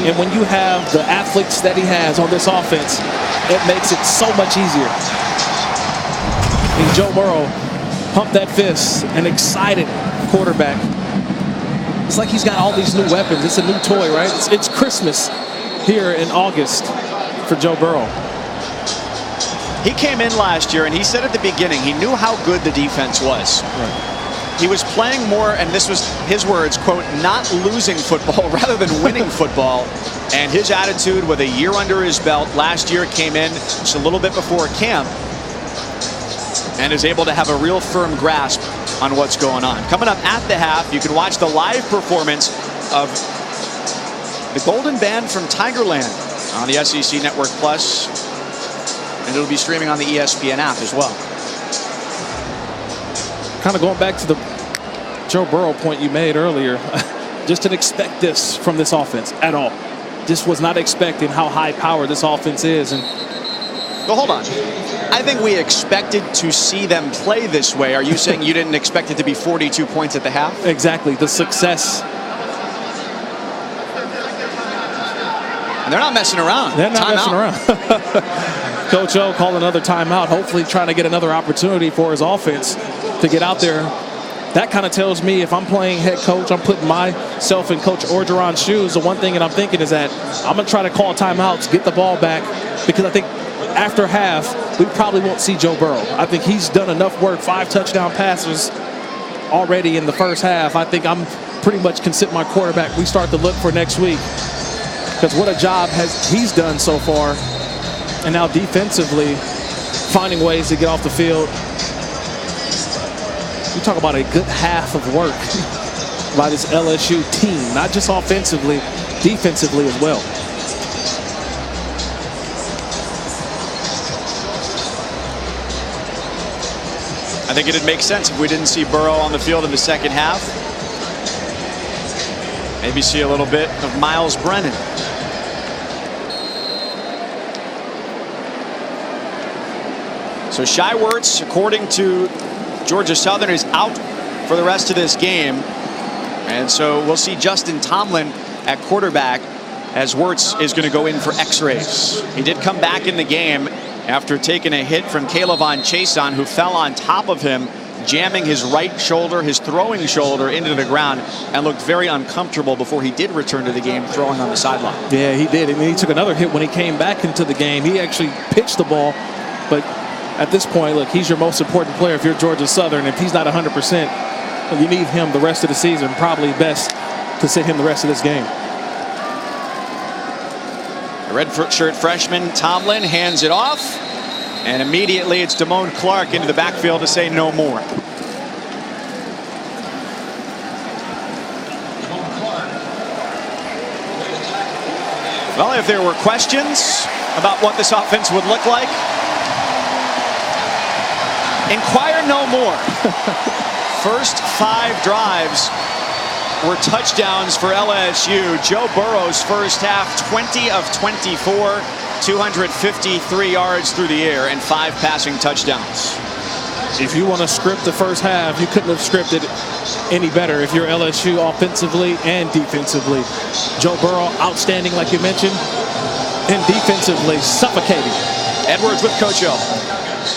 And when you have the athletes that he has on this offense, it makes it so much easier. And Joe Burrow pumped that fist, an excited quarterback. It's like he's got all these new weapons. It's a new toy, right? It's Christmas here in August for Joe Burrow. He came in last year and he said at the beginning he knew how good the defense was. Right. He was playing more, and this was his words, quote, not losing football rather than winning football. And his attitude with a year under his belt last year came in just a little bit before camp and is able to have a real firm grasp on what's going on. Coming up at the half, you can watch the live performance of the Golden Band from Tigerland on the SEC Network Plus, and it'll be streaming on the ESPN app as well. Kind of going back to the Joe Burrow point you made earlier, just didn't expect this from this offense at all. Just was not expecting how high powered this offense is. And well, hold on. I think we expected to see them play this way. Are you saying you didn't expect it to be 42 points at the half? Exactly. The success. And they're not messing around. They're not messing around. Coach O called another timeout, hopefully trying to get another opportunity for his offense to get out there. That kind of tells me if I'm playing head coach, I'm putting myself in Coach Orgeron's shoes. The one thing that I'm thinking is that I'm going to try to call timeouts, get the ball back, because I think after half, we probably won't see Joe Burrow. I think he's done enough work, 5 touchdown passes already in the first half. I think I'm pretty much can sit my quarterback. We start to look for next week, because what a job he's done so far. And now defensively, finding ways to get off the field. You talk about a good half of work by this LSU team, not just offensively, defensively as well. I think it'd make sense if we didn't see Burrow on the field in the second half. Maybe see a little bit of Miles Brennan. So Shai Werts, according to Georgia Southern, is out for the rest of this game. And so we'll see Justin Tomlin at quarterback as Werts is going to go in for x-rays. He did come back in the game after taking a hit from Kaylavon Chason, who fell on top of him, jamming his right shoulder, his throwing shoulder, into the ground, and looked very uncomfortable before he did return to the game, throwing on the sideline. Yeah, he did. I mean, he took another hit when he came back into the game. He actually pitched the ball, but at this point, look, he's your most important player if you're Georgia Southern. If he's not 100%, You need him the rest of the season. Probably best to sit him the rest of this game. The red shirt freshman Tomlin hands it off, and immediately it's Damone Clark into the backfield to say no more. Well, if there were questions about what this offense would look like, inquire no more. First 5 drives were touchdowns for LSU. Joe Burrow's first half, 20 of 24, 253 yards through the air and 5 passing touchdowns. If you want to script the first half, you couldn't have scripted any better if you're LSU offensively and defensively. Joe Burrow, outstanding like you mentioned, and defensively suffocating. Edwards with Coach O.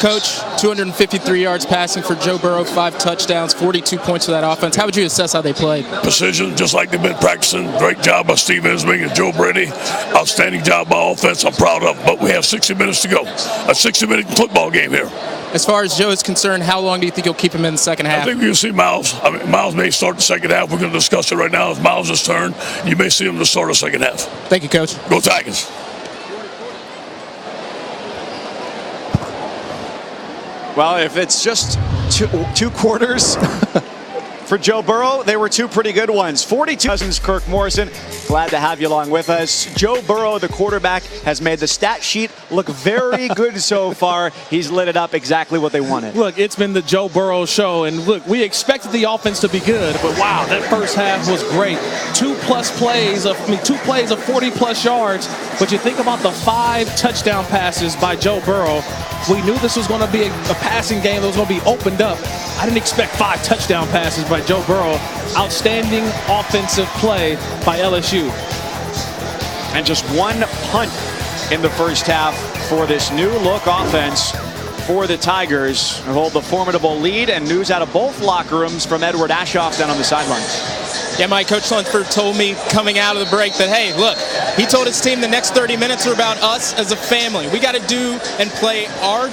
Coach, 253 yards passing for Joe Burrow, 5 touchdowns, 42 points for that offense. How would you assess how they played? Precision, just like they've been practicing. Great job by Steve Ensming and Joe Brady. Outstanding job by offense. I'm proud of them. But we have 60 minutes to go. A 60-minute football game here. As far as Joe is concerned, how long do you think you'll keep him in the second half? I think you'll see Miles. Miles may start the second half. We're going to discuss it right now. It's Miles' turn. You may see him to start the second half. Thank you, Coach. Go Tigers. Well, if it's just two quarters for Joe Burrow, they were 2 pretty good ones. 42 Cousins, Kirk Morrison. Glad to have you along with us. Joe Burrow, the quarterback, has made the stat sheet look very good so far. He's lit it up exactly what they wanted. Look, it's been the Joe Burrow show, and look, we expected the offense to be good, but wow, that first half was great. 2 plays of 40+ yards. But you think about the 5 touchdown passes by Joe Burrow. We knew this was going to be a passing game that was going to be opened up. I didn't expect 5 touchdown passes by Joe Burrow. Outstanding offensive play by LSU. And just 1 punt in the first half for this new look offense for the Tigers, who hold the formidable lead. And news out of both locker rooms from Edward Aschoff down on the sidelines. Yeah, my Coach Lunsford told me coming out of the break that, hey, look, he told his team the next 30 minutes are about us as a family. We got to do and play our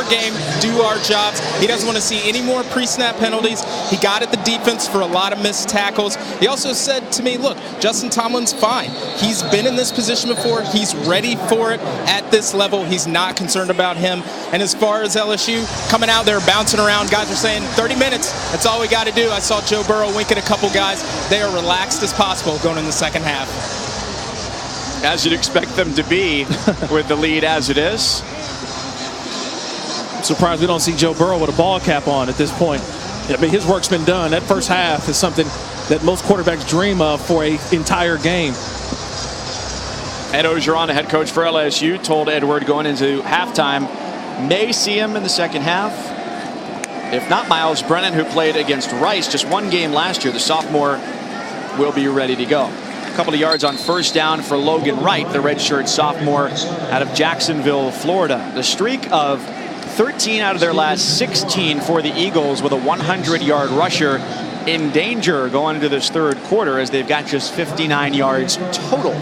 game, do our jobs. He doesn't want to see any more pre-snap penalties. He got at the defense for a lot of missed tackles. He also said to me, look, Justin Tomlin's fine. He's been in this position before. He's ready for it at this level. He's not concerned about him. And as far as LSU, coming out there bouncing around, guys are saying 30 minutes, that's all we got to do. I saw Joe Burrow wink at a couple guys. They are relaxed as possible going in the second half. As you'd expect them to be with the lead as it is. I'm surprised we don't see Joe Burrow with a ball cap on at this point. I mean, his work's been done. That first half is something that most quarterbacks dream of for an entire game. Ed Ogeron, the head coach for LSU, told Edward going into halftime, may see him in the second half. If not, Miles Brennan, who played against Rice just 1 game last year, the sophomore, will be ready to go. A couple of yards on first down for Logan Wright, the redshirt sophomore out of Jacksonville, Florida. The streak of 13 out of their last 16 for the Eagles with a 100-yard rusher in danger going into this third quarter as they've got just 59 yards total.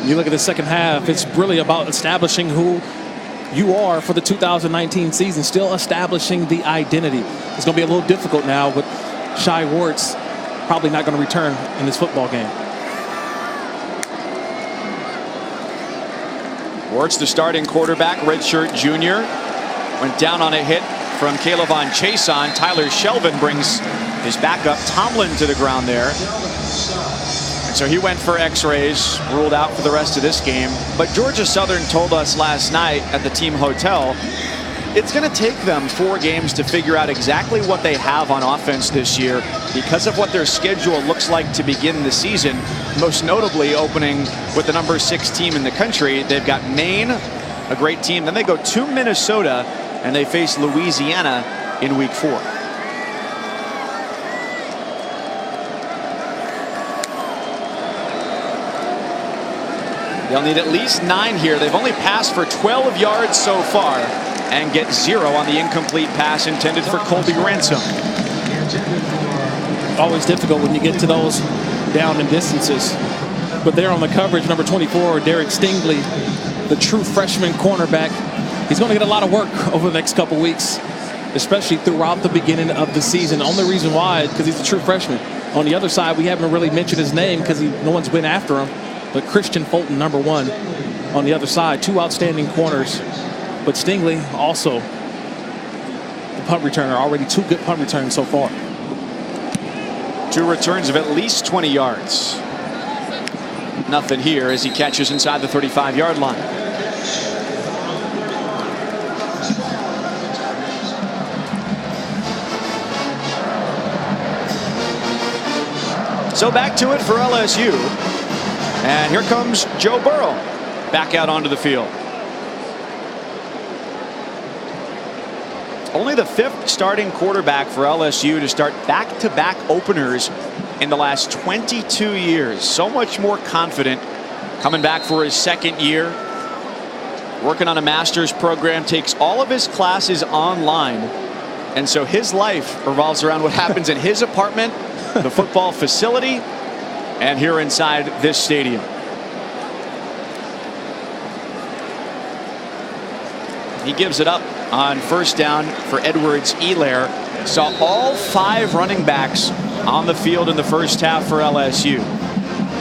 You look at the second half, it's really about establishing who you are for the 2019 season, still establishing the identity. It's going to be a little difficult now, but Shai Werts probably not going to return in this football game. Werts, the starting quarterback, redshirt junior, went down on a hit from Caleb Chason. Tyler Shelvin brings his backup Tomlin to the ground there. And so he went for x-rays, ruled out for the rest of this game. But Georgia Southern told us last night at the team hotel, it's going to take them 4 games to figure out exactly what they have on offense this year because of what their schedule looks like to begin the season, most notably opening with the number 6 team in the country. They've got Maine, a great team. Then they go to Minnesota, and they face Louisiana in week 4. They'll need at least 9 here. They've only passed for 12 yards so far and get 0 on the incomplete pass intended for Colby Ransom. Always difficult when you get to those down and distances. But there on the coverage, number 24, Derek Stingley, the true freshman cornerback. He's going to get a lot of work over the next couple weeks. especially throughout the beginning of the season. The only reason why is because he's a true freshman. On the other side, we haven't really mentioned his name because no one's been after him. But Christian Fulton, number 1, on the other side. 2 outstanding corners. But Stingley also the punt returner. Already 2 good punt returns so far. 2 returns of at least 20 yards. Nothing here as he catches inside the 35-yard line. So back to it for LSU. And here comes Joe Burrow back out onto the field. Only the 5th starting quarterback for LSU to start back-to-back openers in the last 22 years. So much more confident coming back for his 2nd year. Working on a master's program, takes all of his classes online. And so his life revolves around what happens in his apartment, the football facility, and here inside this stadium. He gives it up on first down for Edwards-Helaire. Saw all 5 running backs on the field in the first half for LSU.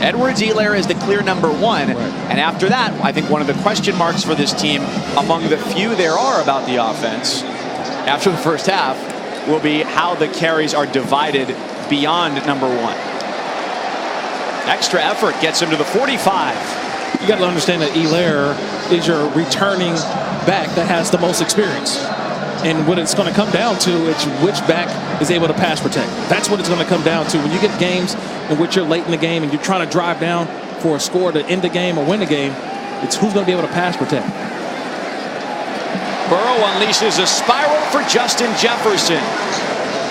Edwards-Helaire is the clear number 1. And after that, I think one of the question marks for this team, among the few there are about the offense, after the first half, will be how the carries are divided beyond number 1. Extra effort gets him to the 45. You got to understand that Helaire is your returning back that has the most experience. And what it's going to come down to is which back is able to pass protect. That's what it's going to come down to. When you get games in which you're late in the game and you're trying to drive down for a score to end the game or win the game, it's who's going to be able to pass protect. Burrow unleashes a spiral for Justin Jefferson.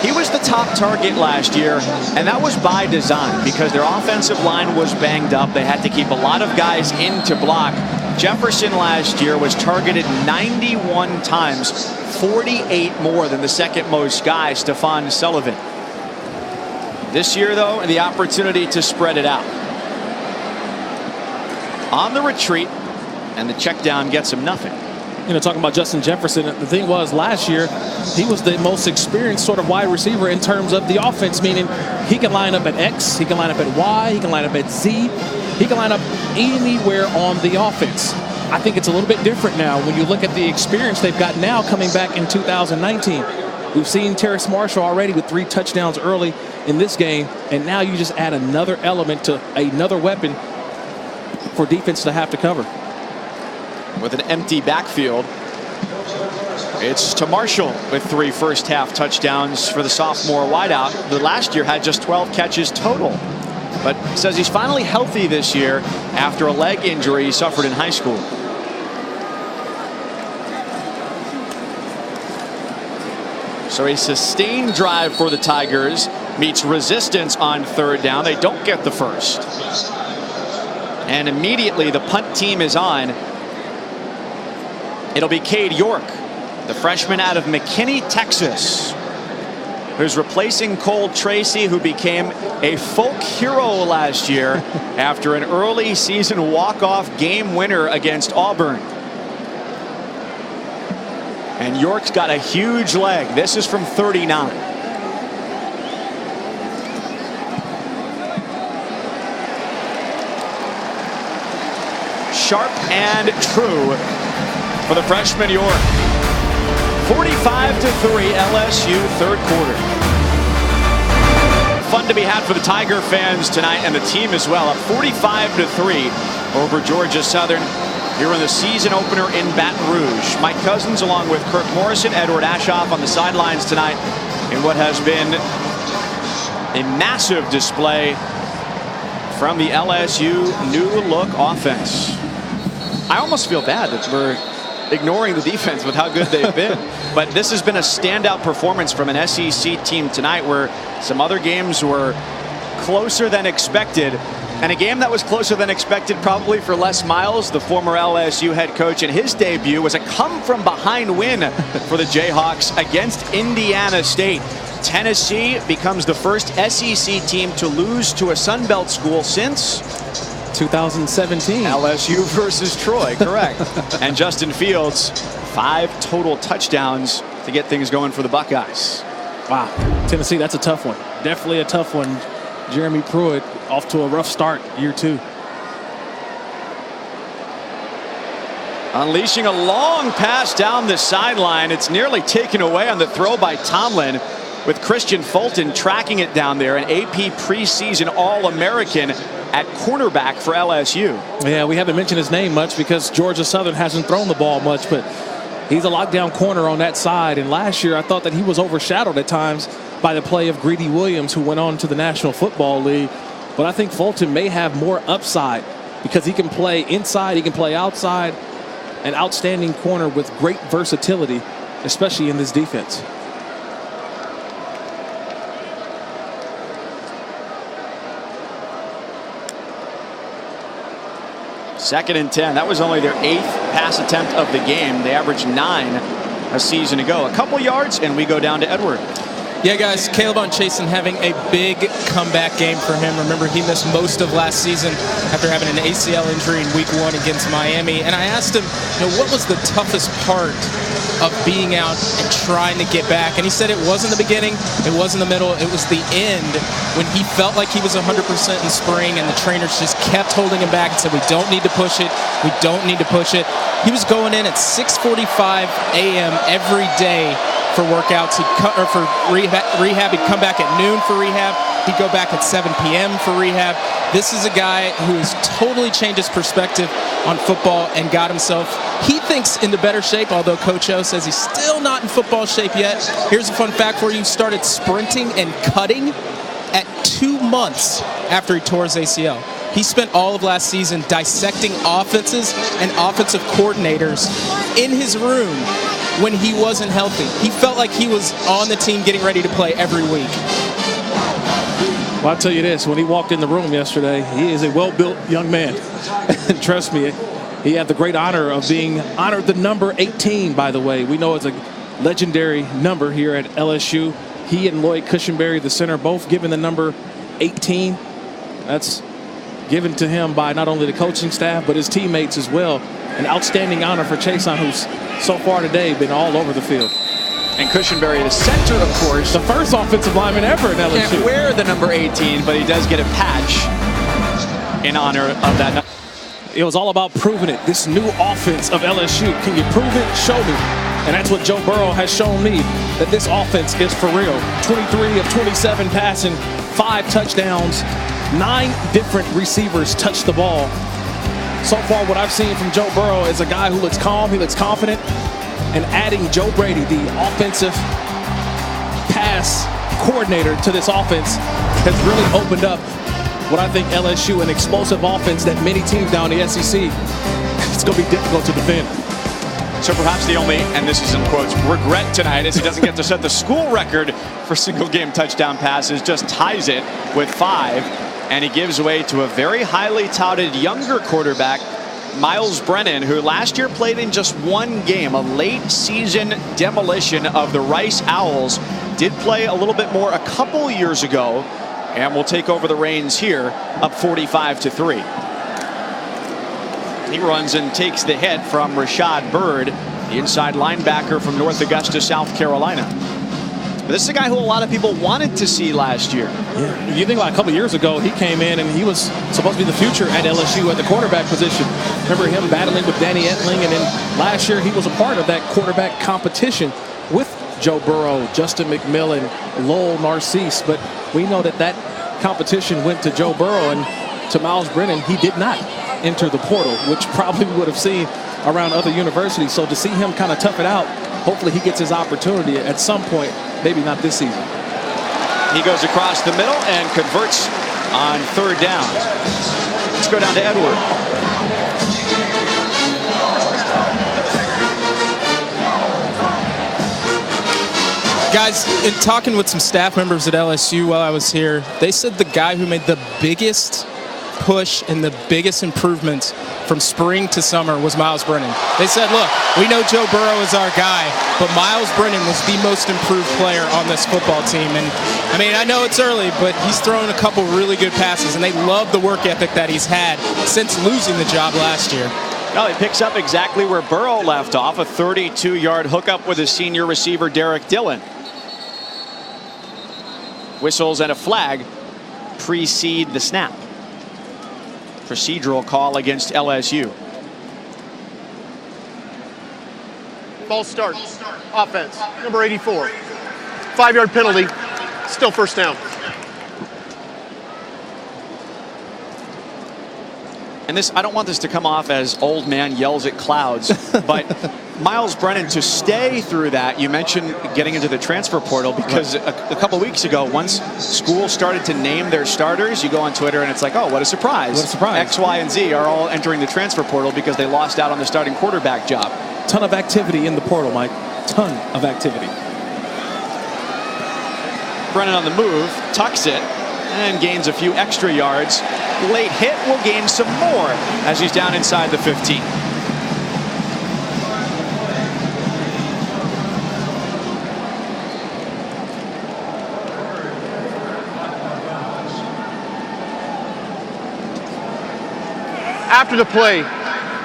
He was the top target last year, and that was by design because their offensive line was banged up. They had to keep a lot of guys in to block. Jefferson last year was targeted 91 times, 48 more than the second most guy, Stephon Sullivan. This year, though, the opportunity to spread it out. On the retreat, and the check down gets him nothing. You know, talking about Justin Jefferson, the thing was last year, he was the most experienced sort of wide receiver in terms of the offense, meaning he can line up at X, he can line up at Y, he can line up at Z, he can line up anywhere on the offense. I think it's a little bit different now when you look at the experience they've got now coming back in 2019. We've seen Terrace Marshall already with 3 touchdowns early in this game, and now you just add another element to another weapon for defense to have to cover. With an empty backfield, it's to Marshall with 3 first-half touchdowns for the sophomore wideout, who last year had just 12 catches total. But says he's finally healthy this year after a leg injury he suffered in high school. So a sustained drive for the Tigers meets resistance on 3rd down. They don't get the first. And immediately the punt team is on. It'll be Cade York, the freshman out of McKinney, Texas, who's replacing Cole Tracy, who became a folk hero last year after an early season walk-off game winner against Auburn. And York's got a huge leg. This is from 39. Sharp and true for the freshman York. 45-3 LSU 3rd quarter. Fun to be had for the Tiger fans tonight and the team as well. Up 45-3 over Georgia Southern here in the season opener in Baton Rouge. Mike Cousins along with Kirk Morrison, Edward Aschoff on the sidelines tonight in what has been a massive display from the LSU new look offense. I almost feel bad that we're ignoring the defense with how good they've been. But this has been a standout performance from an SEC team tonight, where some other games were closer than expected. And a game that was closer than expected probably for Les Miles, the former LSU head coach, and his debut was a come-from-behind win for the Jayhawks against Indiana State. Tennessee becomes the first SEC team to lose to a Sun Belt school since 2017. LSU versus Troy, correct. And Justin Fields, 5 total touchdowns to get things going for the Buckeyes. Wow, Tennessee, that's a tough one. Definitely a tough one. Jeremy Pruitt off to a rough start, year 2. Unleashing a long pass down the sideline. It's nearly taken away on the throw by Tomlin, with Christian Fulton tracking it down there, an AP preseason All-American at cornerback for LSU. Yeah, we haven't mentioned his name much because Georgia Southern hasn't thrown the ball much, but he's a lockdown corner on that side. And last year, I thought that he was overshadowed at times by the play of Greedy Williams, who went on to the National Football League. But I think Fulton may have more upside because he can play inside, he can play outside. An outstanding corner with great versatility, especially in this defense. Second and 10. That was only their 8th pass attempt of the game. They averaged 9 a season ago. A couple yards, and we go down to Edward. Yeah, guys, Caleb on Chasen having a big comeback game for him. Remember, he missed most of last season after having an ACL injury in week 1 against Miami. And I asked him, what was the toughest part of being out and trying to get back? And he said it wasn't the beginning, it wasn't the middle, it was the end when he felt like he was 100% in spring and the trainers just kept holding him back and said, we don't need to push it, we don't need to push it. He was going in at 6:45 a.m. every day for workouts. For rehab. He'd come back at noon for rehab. He'd go back at 7 p.m. for rehab. This is a guy who has totally changed his perspective on football and got himself, he thinks, into better shape, although Coach O says he's still not in football shape yet. Here's a fun fact for you. He started sprinting and cutting at 2 months after he tore his ACL. He spent all of last season dissecting offenses and offensive coordinators in his room when he wasn't healthy. He felt like he was on the team getting ready to play every week. Well, I'll tell you this, when he walked in the room yesterday, he is a well-built young man. And trust me, he had the great honor of being honored the number 18, by the way. We know it's a legendary number here at LSU. He and Lloyd Cushenberry, the center, both given the number 18. That's given to him by not only the coaching staff, but his teammates as well. An outstanding honor for Chasen, who's so far today been all over the field. And Cushenberry, the center, of course. The first offensive lineman ever in LSU. Can't wear the number 18, but he does get a patch in honor of that. It was all about proving it. This new offense of LSU. Can you prove it? Show me. And that's what Joe Burrow has shown me, that this offense is for real. 23 of 27 passing, 5 touchdowns, 9 different receivers touched the ball. So far, what I've seen from Joe Burrow is a guy who looks calm, he looks confident, and adding Joe Brady, the offensive pass coordinator to this offense, has really opened up what I think LSU, an explosive offense that many teams down the SEC, it's going to be difficult to defend. So perhaps the only, and this is in quotes, regret tonight is he doesn't get to set the school record for single game touchdown passes, just ties it with 5. And he gives way to a very highly touted younger quarterback, Miles Brennan, who last year played in just 1 game, a late season demolition of the Rice Owls. Did play a little bit more a couple years ago, and will take over the reins here, up 45-3. He runs and takes the hit from Rashad Byrd, the inside linebacker from North Augusta, South Carolina. But this is a guy who a lot of people wanted to see last year. Yeah. You think about a couple years ago, he came in and he was supposed to be the future at LSU at the quarterback position. Remember him battling with Danny Etling, and then last year he was a part of that quarterback competition with Joe Burrow, Justin McMillan, Lowell Narcisse. But we know that that competition went to Joe Burrow, and to Miles Brennan, he did not enter the portal, which probably would have seen around other universities. So to see him kind of tough it out, hopefully he gets his opportunity at some point, maybe not this season. He goes across the middle and converts on 3rd down. Let's go down to Edward. Guys, in talking with some staff members at LSU while I was here, they said the guy who made the biggest push and the biggest improvements from spring to summer was Miles Brennan. They said, look, we know Joe Burrow is our guy, but Miles Brennan was the most improved player on this football team. And I mean, I know it's early, but he's thrown a couple really good passes, and they love the work ethic that he's had since losing the job last year. No, he picks up exactly where Burrow left off, a 32-yard hookup with his senior receiver, Derek Dillon. Whistles and a flag precede the snap. Procedural call against LSU. False start. Offense. Number 84. 5-yard penalty. Still first down. And this, I don't want this to come off as old man yells at clouds, but Miles Brennan, to stay through that, you mentioned getting into the transfer portal, because a couple weeks ago, once schools started to name their starters, you go on Twitter and it's like, oh, what a surprise. What a surprise. X, Y, and Z are all entering the transfer portal because they lost out on the starting quarterback job. Ton of activity in the portal, Mike. Ton of activity. Brennan on the move, tucks it, and gains a few extra yards. Late hit will gain some more as he's down inside the 15. After the play,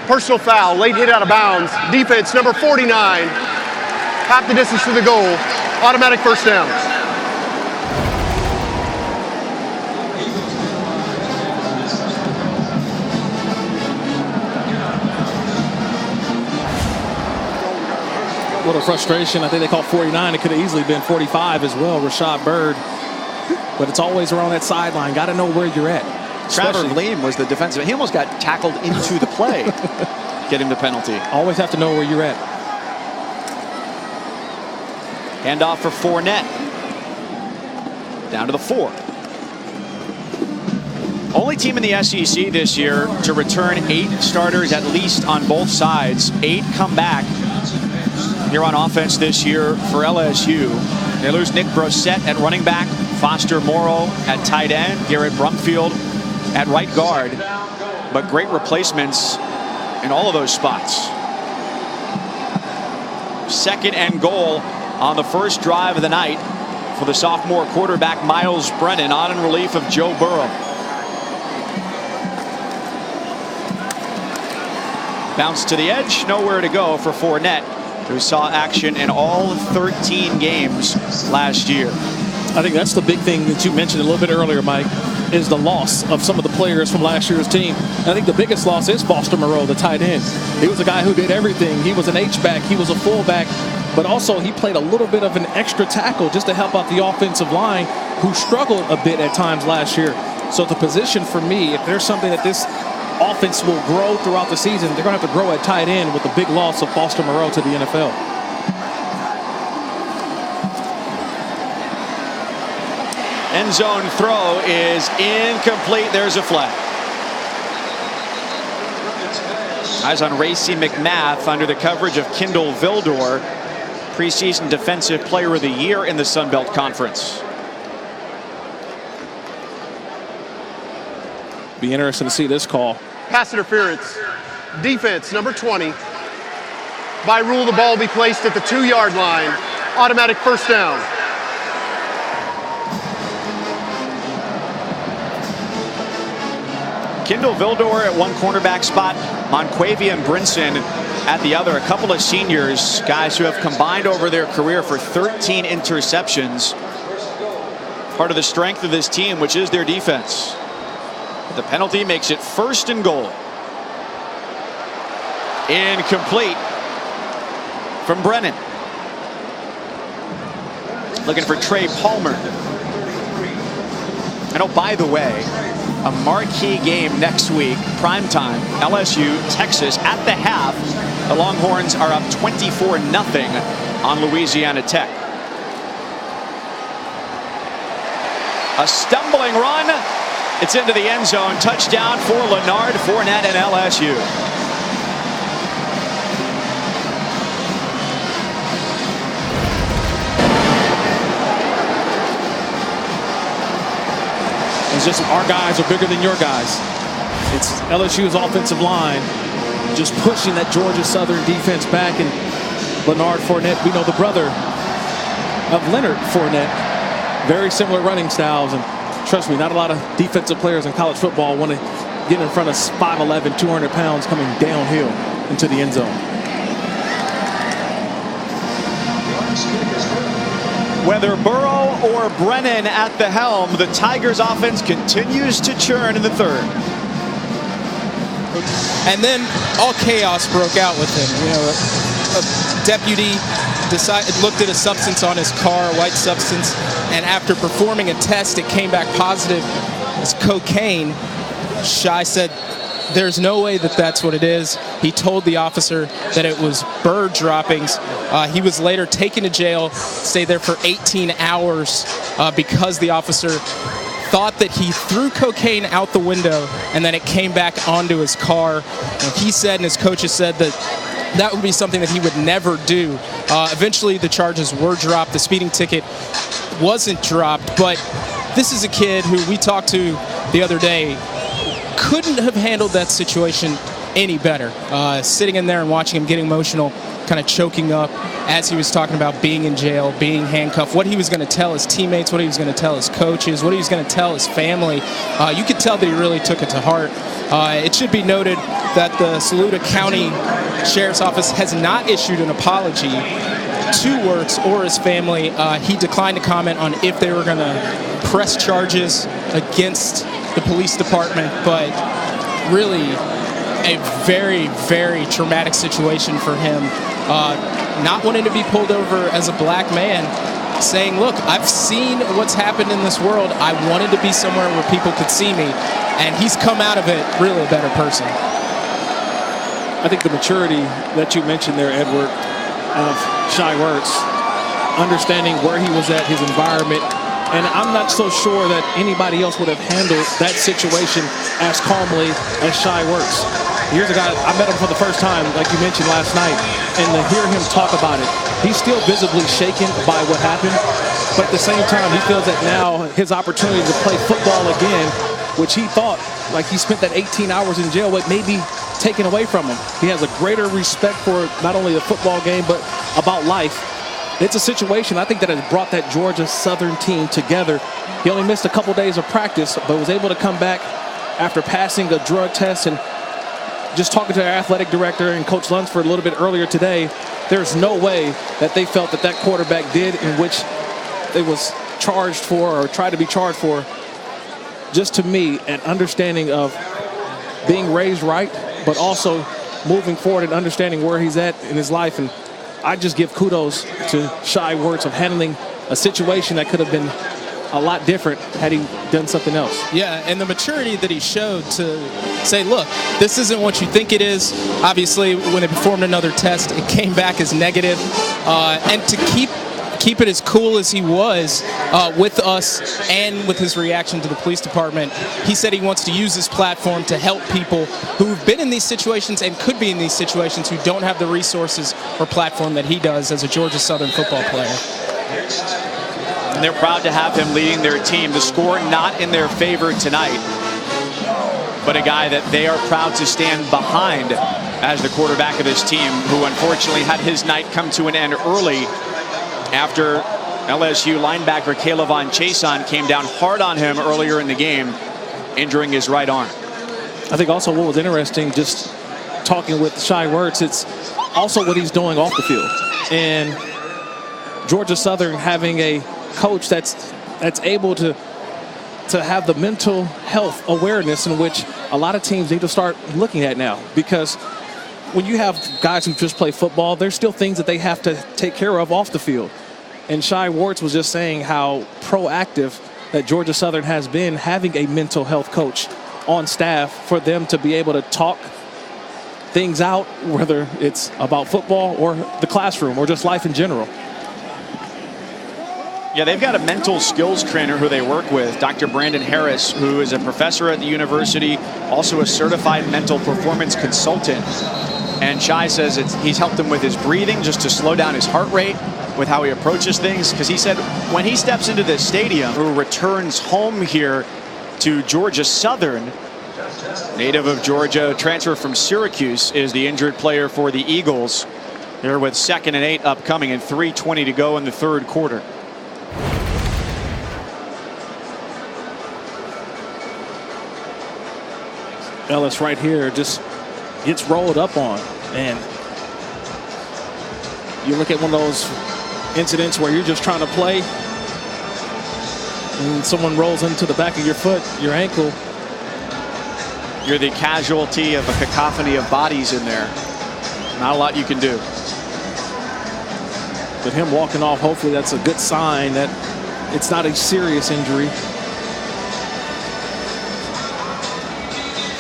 personal foul, late hit out of bounds. Defense, number 49. Half the distance to the goal. Automatic first down. What a frustration. I think they called 49. It could have easily been 45 as well, Rashad Byrd. But it's always around that sideline. Got to know where you're at. Trevor Leam was the defensive. He almost got tackled into the play, getting the penalty. Always have to know where you're at. Handoff for Fournette. Down to the 4. Only team in the SEC this year to return 8 starters at least on both sides. 8 come back here on offense this year for LSU. They lose Nick Brossette at running back, Foster Morrow at tight end, Garrett Brumfield at right guard, but great replacements in all of those spots. 2nd and goal on the first drive of the night for the sophomore quarterback Miles Brennan, on in relief of Joe Burrow. Bounce to the edge, nowhere to go for Fournette, who saw action in all 13 games last year. I think that's the big thing that you mentioned a little bit earlier, Mike, is the loss of some of the players from last year's team. And I think the biggest loss is Foster Moreau, the tight end. He was a guy who did everything. He was an H-back, he was a fullback, but also he played a little bit of an extra tackle just to help out the offensive line, who struggled a bit at times last year. So the position for me, if there's something that this offense will grow throughout the season, they're going to have to grow at tight end with the big loss of Foster Moreau to the NFL. End zone throw is incomplete. There's a flag. Eyes on Racy McMath under the coverage of Kendall Vildor, preseason Defensive Player of the Year in the Sun Belt Conference. Be interesting to see this call. Pass interference. Defense, number 20. By rule, the ball will be placed at the 2-yard line. Automatic first down. Kendall Vildor at one cornerback spot, Monquavian Brinson at the other. A couple of seniors, guys who have combined over their career for 13 interceptions. Part of the strength of this team, which is their defense. The penalty makes it 1st and goal. Incomplete from Brennan. Looking for Trey Palmer. And oh, by the way, a marquee game next week, primetime, LSU, Texas at the half. The Longhorns are up 24-0 on Louisiana Tech. A stumbling run. It's into the end zone. Touchdown for Leonard Fournette and LSU. It's just our guys are bigger than your guys. It's LSU's offensive line just pushing that Georgia Southern defense back. And Leonard Fournette, we know the brother of Leonard Fournette. Very similar running styles. And trust me, not a lot of defensive players in college football want to getting in front of 5'11", 200 pounds coming downhill into the end zone. Whether Burrow or Brennan at the helm, the Tigers offense continues to churn in the third. And then all chaos broke out with him. You know, a deputy looked at a substance on his car, a white substance, and after performing a test, it came back positive as cocaine. Shai said, there's no way that that's what it is. He told the officer that it was bird droppings. He was later taken to jail, stayed there for 18 hours because the officer thought that he threw cocaine out the window and then it came back onto his car. And he said, and his coaches said, that would be something that he would never do. Eventually the charges were dropped. The speeding ticket wasn't dropped, but this is a kid who we talked to the other day, couldn't have handled that situation any better. Sitting in there and watching him getting emotional, kind of choking up as he was talking about being in jail, being handcuffed, what he was going to tell his teammates, what he was going to tell his coaches, what he was going to tell his family. You could tell that he really took it to heart. It should be noted that the Saluda County Sheriff's Office has not issued an apology to Wirtz or his family. He declined to comment on if they were going to press charges against the police department, but really a very, very traumatic situation for him. Not wanting to be pulled over as a black man, saying, look, I've seen what's happened in this world. I wanted to be somewhere where people could see me, and he's come out of it really a better person. I think the maturity that you mentioned there, Edward, of Shai Wirtz, understanding where he was at, his environment, and I'm not so sure that anybody else would have handled that situation as calmly as Shai Wirtz. Here's a guy, I met him for the first time, like you mentioned last night, and to hear him talk about it, he's still visibly shaken by what happened, but at the same time, he feels that now his opportunity to play football again, which he thought, like he spent that 18 hours in jail with, may be taken away from him. He has a greater respect for not only the football game, but about life. It's a situation, I think, that has brought that Georgia Southern team together. He only missed a couple days of practice, but was able to come back after passing a drug test. And just talking to our athletic director and Coach Lunsford a little bit earlier today, there's no way that they felt that that quarterback did in which they was charged for or tried to be charged for. Just to me, an understanding of being raised right, but also moving forward and understanding where he's at in his life. And I just give kudos to Shai Wirtz of handling a situation that could have been a lot different had he done something else. Yeah, and the maturity that he showed to say, look, this isn't what you think it is. Obviously, when they performed another test, it came back as negative. And to keep it as cool as he was with us and with his reaction to the police department, he said he wants to use this platform to help people who've been in these situations and could be in these situations who don't have the resources or platform that he does as a Georgia Southern football player. And they're proud to have him leading their team. The score not in their favor tonight, but a guy that they are proud to stand behind as the quarterback of this team, who unfortunately had his night come to an end early after LSU linebacker Kaylavon Chason came down hard on him earlier in the game, injuring his right arm. I think also what was interesting, just talking with Shai Wirtz, it's also what he's doing off the field. And Georgia Southern having a coach that's able to have the mental health awareness in which a lot of teams need to start looking at now. Because when you have guys who just play football, there's still things that they have to take care of off the field. And Shai Wirtz was just saying how proactive that Georgia Southern has been having a mental health coach on staff for them to be able to talk things out, whether it's about football or the classroom or just life in general. Yeah, they've got a mental skills trainer who they work with, Dr. Brandon Harris, who is a professor at the university, also a certified mental performance consultant. And Shai says he's helped him with his breathing, just to slow down his heart rate, with how he approaches things. Because he said when he steps into this stadium, who returns home here to Georgia Southern, native of Georgia, transfer from Syracuse, is the injured player for the Eagles. They're with 2nd and 8 upcoming and 3:20 to go in the third quarter. Ellis right here just gets rolled up on. And you look at one of those incidents where you're just trying to play and someone rolls into the back of your foot, your ankle. You're the casualty of a cacophony of bodies in there. Not a lot you can do. But him walking off, hopefully that's a good sign that it's not a serious injury.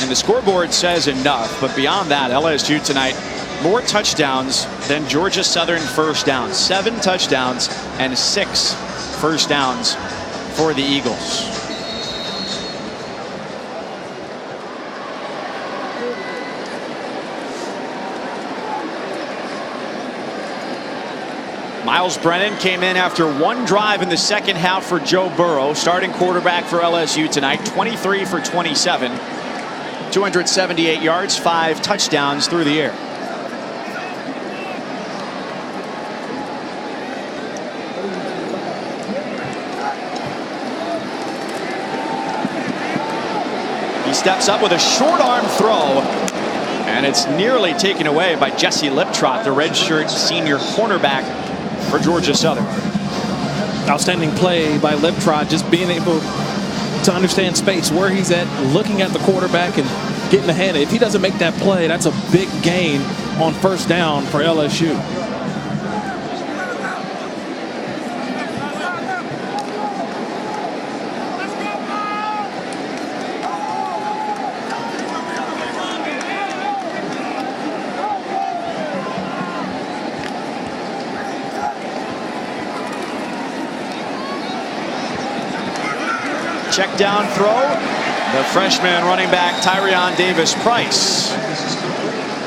And the scoreboard says enough, but beyond that, LSU tonight, more touchdowns than Georgia Southern first downs. 7 touchdowns and 6 first downs for the Eagles. Miles Brennan came in after one drive in the second half for Joe Burrow, starting quarterback for LSU tonight. 23 for 27, 278 yards, 5 touchdowns through the air. He steps up with a short arm throw, and it's nearly taken away by Jesse Liptrot, the redshirt senior cornerback for Georgia Southern. Outstanding play by Liptrot, just being able to understand space, where he's at, looking at the quarterback and getting ahead. If he doesn't make that play, that's a big gain on first down for LSU. Check down throw. The freshman running back Tyrion Davis-Price.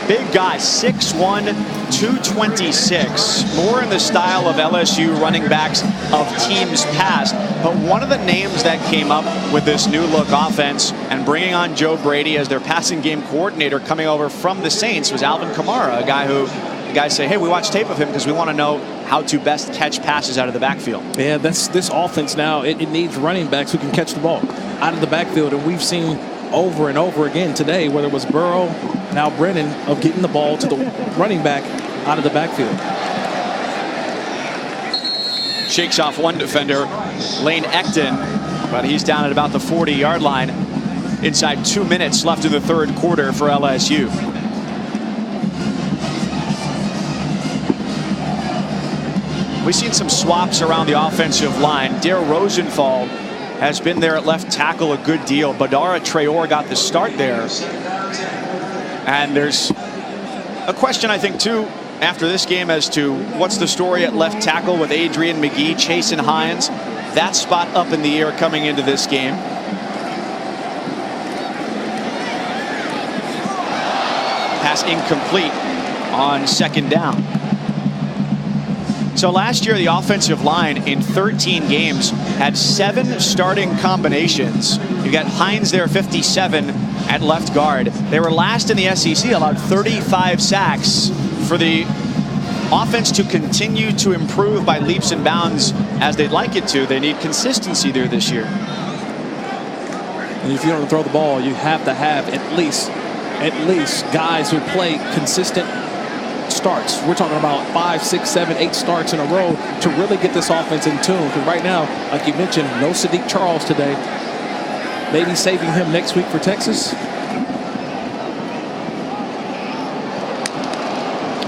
Big guy, 6'1", 226. More in the style of LSU running backs of teams past. But one of the names that came up with this new look offense and bringing on Joe Brady as their passing game coordinator coming over from the Saints was Alvin Kamara, a guy who the guys say, hey, we watch tape of him because we want to know how to best catch passes out of the backfield. Yeah, this offense now, it needs running backs who can catch the ball out of the backfield. And we've seen over and over again today, whether it was Burrow, now Brennan, of getting the ball to the running back out of the backfield. Shakes off one defender, Lane Ecton, but he's down at about the 40-yard line. Inside 2 minutes left in the third quarter for LSU. We've seen some swaps around the offensive line. Dare Rosenthal has been there at left tackle a good deal. Badara Traore got the start there. And there's a question, I think, too, after this game as to what's the story at left tackle with Adrian McGee, Chasen Hines. That spot up in the air coming into this game. Pass incomplete on second down. So last year, the offensive line in 13 games had 7 starting combinations. You got Hines there, 57 at left guard. They were last in the SEC, allowed 35 sacks. For the offense to continue to improve by leaps and bounds as they'd like it to, they need consistency there this year. And if you don't throw the ball, you have to have at least guys who play consistent starts. We're talking about 5, 6, 7, 8 starts in a row to really get this offense in tune. Because right now, like you mentioned, no Sadiq Charles today. Maybe saving him next week for Texas.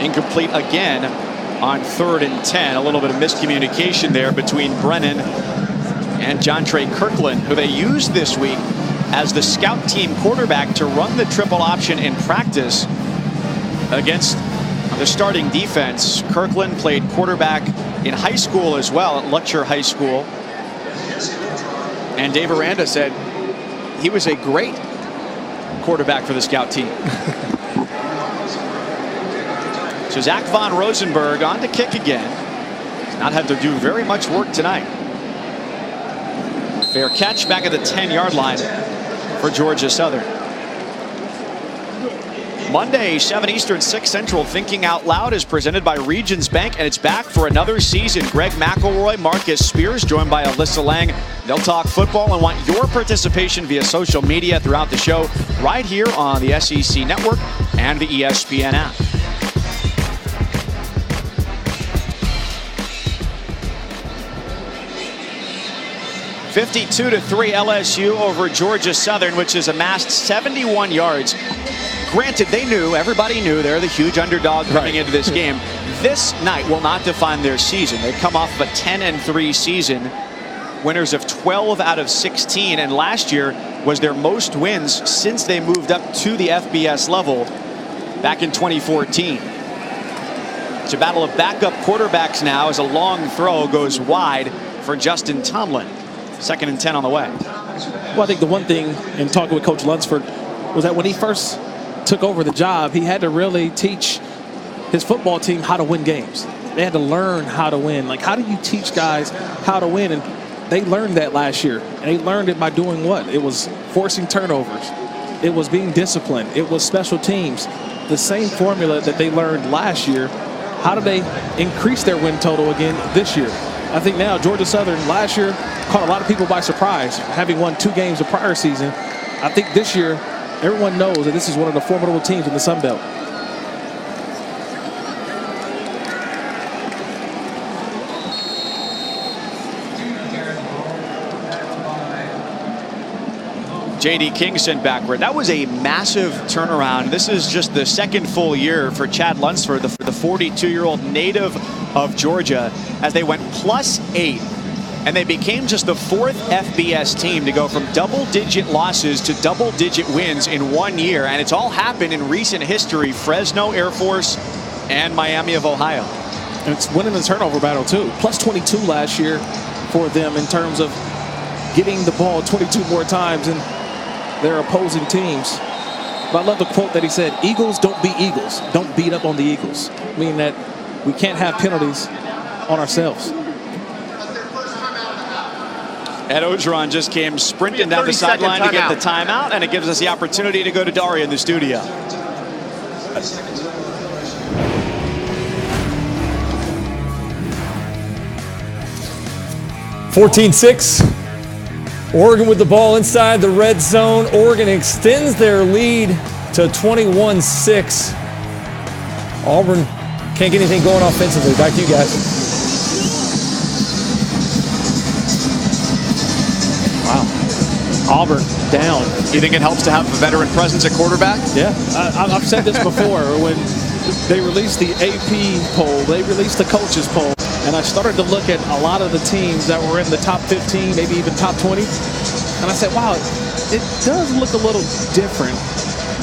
Incomplete again on 3rd and 10. A little bit of miscommunication there between Brennan and Jontre Kirkland, who they used this week as the scout team quarterback to run the triple option in practice against the starting defense. Kirkland played quarterback in high school as well at Lutcher High School. And Dave Aranda said he was a great quarterback for the scout team. So Zach Von Rosenberg on to kick again. He's not had to do very much work tonight. Fair catch back at the 10-yard line for Georgia Southern. Monday, 7 Eastern, 6 Central, Thinking Out Loud is presented by Regions Bank, and it's back for another season. Greg McElroy, Marcus Spears, joined by Alyssa Lang. They'll talk football and want your participation via social media throughout the show, right here on the SEC Network and the ESPN app. (52-3) LSU over Georgia Southern, which has amassed 71 yards. Granted, everybody knew they're the huge underdog coming into this game. This night will not define their season. They come off of a 10-3 season, winners of 12 out of 16, and last year was their most wins since they moved up to the FBS level back in 2014. It's a battle of backup quarterbacks now as a long throw goes wide for Justin Tomlin. 2nd and 10 on the way. Well, I think the one thing in talking with Coach Lunsford was that when he first took over the job, he had to really teach his football team how to win games. They had to learn how to win. Like, how do you teach guys how to win? And they learned that last year. And they learned it by doing what? It was forcing turnovers. It was being disciplined. It was special teams. The same formula that they learned last year. How do they increase their win total again this year? I think now Georgia Southern last year caught a lot of people by surprise, having won 2 games the prior season. I think this year everyone knows that this is one of the formidable teams in the Sun Belt. J.D. King sent backward. That was a massive turnaround. This is just the 2nd full year for Chad Lunsford, the 42-year-old native of Georgia, as they went +8. And they became just the 4th FBS team to go from double-digit losses to double-digit wins in 1 year. And it's all happened in recent history. Fresno, Air Force, and Miami of Ohio. And it's winning the turnover battle, too. +22 last year for them in terms of getting the ball 22 more times in their opposing teams. But I love the quote that he said, "Eagles don't beat Eagles. Don't beat up on the Eagles." Meaning that we can't have penalties on ourselves. Ed Ogeron just came sprinting down the sideline to get the timeout, and it gives us the opportunity to go to Daria in the studio. (14-6). Oregon with the ball inside the red zone. Oregon extends their lead to 21-6. Auburn can't get anything going offensively. Back to you guys. Auburn down. You think it helps to have a veteran presence at quarterback? Yeah, I've said this before. When they released the AP poll, they released the coaches poll, and I started to look at a lot of the teams that were in the top 15, maybe even top 20, and I said, wow, it does look a little different.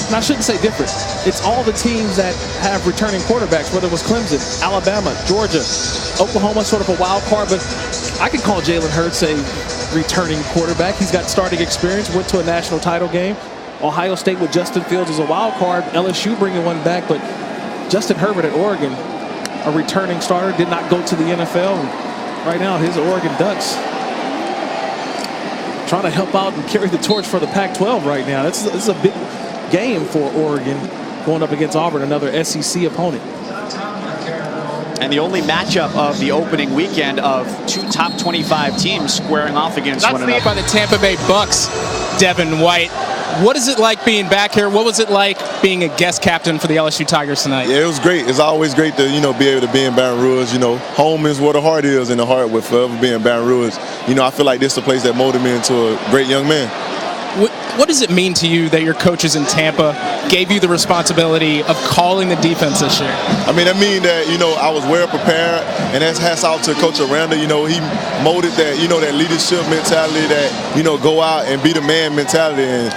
And I shouldn't say different. It's all the teams that have returning quarterbacks, whether it was Clemson, Alabama, Georgia, Oklahoma, sort of a wild card, but I can call Jalen Hurts a returning quarterback. He's got starting experience, went to a national title game. Ohio State with Justin Fields as a wild card. LSU bringing one back, but Justin Herbert at Oregon, a returning starter, did not go to the NFL. And right now, his Oregon Ducks trying to help out and carry the torch for the Pac-12 right now. This is a big game for Oregon going up against Auburn, another SEC opponent. And the only matchup of the opening weekend of 2 top 25 teams squaring off against one another. By the Tampa Bay Bucks, Devin White. What is it like being back here? What was it like being a guest captain for the LSU Tigers tonight? Yeah, it was great. It's always great to, be able to be in Baton Rouge. Home is where the heart is, and the heart will forever be in Baton Rouge. I feel like this is a place that molded me into a great young man. What does it mean to you that your coaches in Tampa gave you the responsibility of calling the defense this year? I mean, that means that, I was well prepared, and that's hats off to Coach Aranda. He molded that, that leadership mentality, that, go out and be the man mentality. And,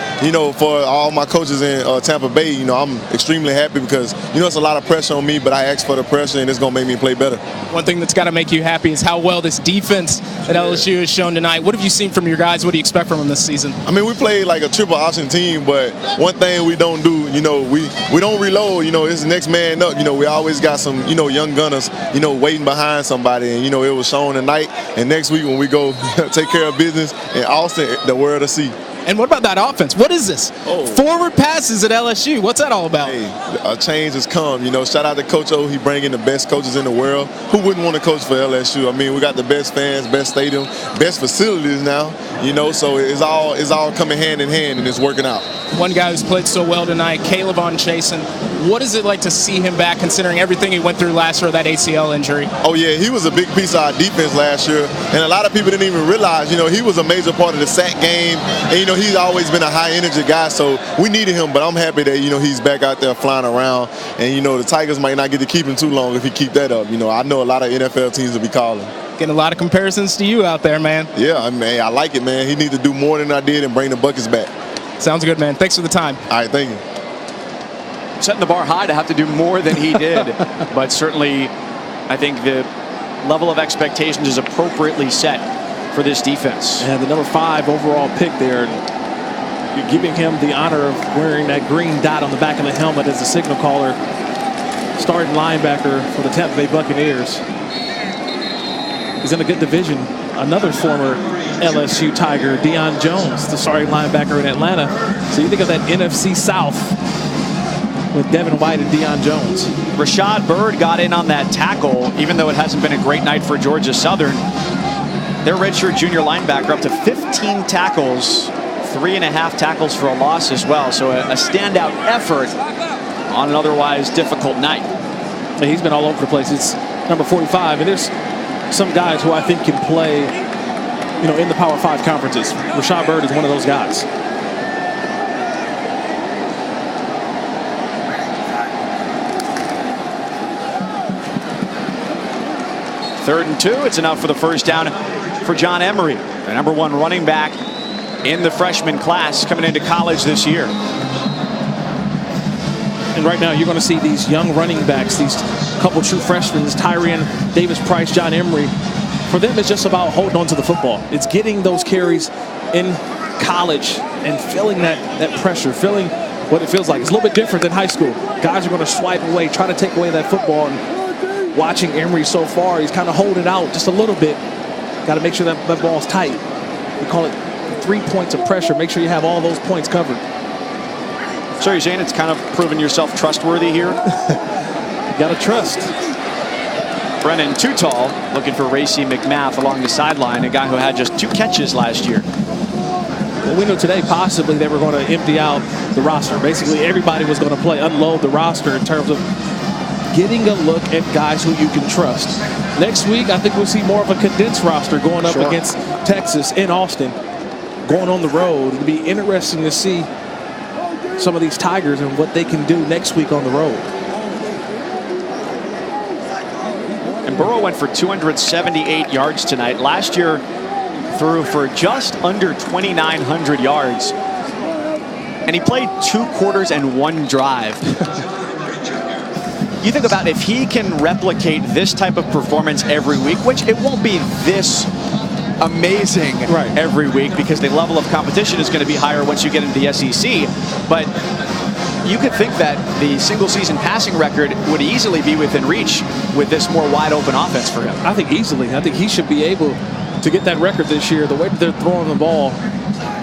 for all my coaches in Tampa Bay, I'm extremely happy because, it's a lot of pressure on me, but I asked for the pressure, and it's going to make me play better. One thing that's got to make you happy is how well this defense that LSU has shown tonight. What have you seen from your guys? What do you expect from them this season? I mean, we played like a triple option team, but one thing we don't do, we don't reload, it's the next man up. We always got some, young gunners, waiting behind somebody, and, it was shown tonight. And next week when we go take care of business in Austin, the world will see. And what about that offense? What is this? Oh. Forward passes at LSU. What's that all about? Hey, a change has come. You know, shout out to Coach O. He bringing the best coaches in the world. Who wouldn't want to coach for LSU? I mean, we got the best fans, best stadium, best facilities now. You know, so it's all coming hand in hand, and it's working out. One guy who's played so well tonight, Caleb Chasen. What is it like to see him back, considering everything he went through last year, that ACL injury? Oh, yeah, he was a big piece of our defense last year, and a lot of people didn't even realize, you know, he was a major part of the sack game, and, you know, he's always been a high-energy guy, so we needed him, but I'm happy that, you know, he's back out there flying around, and, you know, the Tigers might not get to keep him too long if he keep that up. You know, I know a lot of NFL teams will be calling. Getting a lot of comparisons to you out there, man. Yeah, I mean, I like it, man. He needs to do more than I did and bring the buckets back. Sounds good, man. Thanks for the time. All right, thank you. Setting the bar high to have to do more than he did, but certainly I think the level of expectations is appropriately set for this defense. And the number 5 overall pick there, you're giving him the honor of wearing that green dot on the back of the helmet as a signal caller, starting linebacker for the Tampa Bay Buccaneers. He's in a good division. Another former LSU Tiger, Deion Jones, the starting linebacker in Atlanta. So you think of that NFC South with Devin White and Deion Jones. Rashad Byrd got in on that tackle, even though it hasn't been a great night for Georgia Southern. Their redshirt junior linebacker up to 15 tackles, 3.5 tackles for a loss as well. So a standout effort on an otherwise difficult night. And he's been all over the place. It's number 45, and there's some guys who I think can play, you know, in the Power 5 conferences. Rashad Byrd is one of those guys. Third and 2, it's enough for the first down for John Emery, the number 1 running back in the freshman class coming into college this year. And right now you're going to see these young running backs, these couple true freshmen, Tyrion Davis-Price, John Emery. For them, it's just about holding on to the football. It's getting those carries in college and feeling that pressure, feeling what it feels like. It's a little bit different than high school. Guys are going to swipe away, try to take away that football. And watching Emery so far, he's kind of holding out just a little bit. Got to make sure that ball's tight. We call it 3 points of pressure. Make sure you have all those points covered. So you're saying it's kind of proven yourself trustworthy here? You got to trust. Brennan Too-Tall looking for Racy McMath along the sideline, a guy who had just 2 catches last year. Well, we know today possibly they were going to empty out the roster. Basically, everybody was going to unload the roster in terms of getting a look at guys who you can trust. Next week, I think we'll see more of a condensed roster going up against Texas in Austin, going on the road. It'll be interesting to see some of these Tigers and what they can do next week on the road. And Burrow went for 278 yards tonight. Last year, threw for just under 2,900 yards. And he played 2 quarters and 1 drive. You think about if he can replicate this type of performance every week, which it won't be this amazing every week because the level of competition is going to be higher once you get into the SEC. But you could think that the single season passing record would easily be within reach with this more wide open offense for him. I think easily. I think he should be able to get that record this year. The way that they're throwing the ball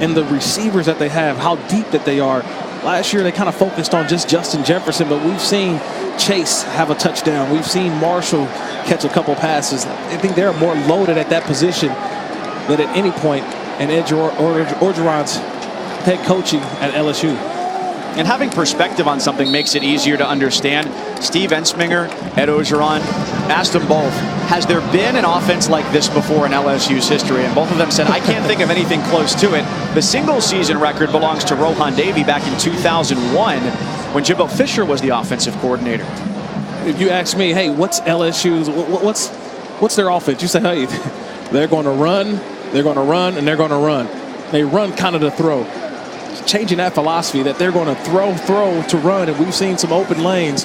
and the receivers that they have, how deep that they are. Last year they kind of focused on just Justin Jefferson, but we've seen Chase have a touchdown. We've seen Marshall catch a couple passes. I think they're more loaded at that position than at any point in Ed Orgeron's head coaching at LSU. And having perspective on something makes it easier to understand. Steve Ensminger, Ed Orgeron, asked them both, has there been an offense like this before in LSU's history? And both of them said, I can't think of anything close to it. The single season record belongs to Rohan Davey back in 2001 when Jimbo Fisher was the offensive coordinator. If you ask me, hey, what's LSU's, what's their offense? You say, hey, they're going to run, they're going to run, and they're going to run. They run kind of to throw. Changing that philosophy that they're going to throw to run, and we've seen some open lanes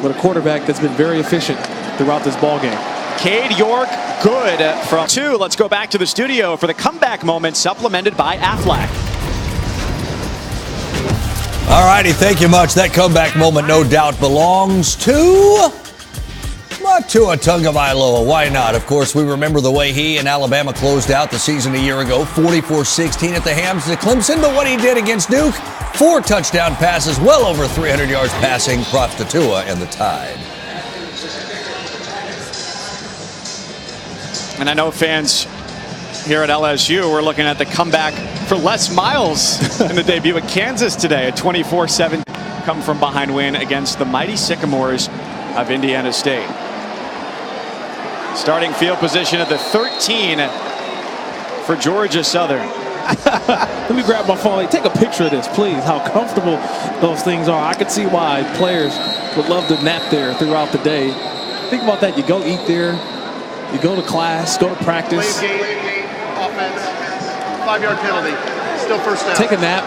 with a quarterback that's been very efficient throughout this ball game. Cade York, good from 2. Let's go back to the studio for the comeback moment supplemented by Aflac. All righty, thank you much. That comeback moment, no doubt, belongs to Tua Tagovailoa, why not? Of course, we remember the way he and Alabama closed out the season a year ago, 44-16 at the hands of Clemson, but what he did against Duke, 4 touchdown passes, well over 300 yards passing. Props to Tua and the Tide. And I know fans here at LSU were looking at the comeback for Les Miles in the debut at Kansas today. A 24-7 come from behind win against the mighty Sycamores of Indiana State. Starting field position at the 13 for Georgia Southern. Let me grab my phone. Take a picture of this, please. How comfortable those things are. I could see why players would love to nap there throughout the day. Think about that. You go eat there. You go to class, go to practice. Play game, offense, 5-yard penalty. Still first down. Take a nap.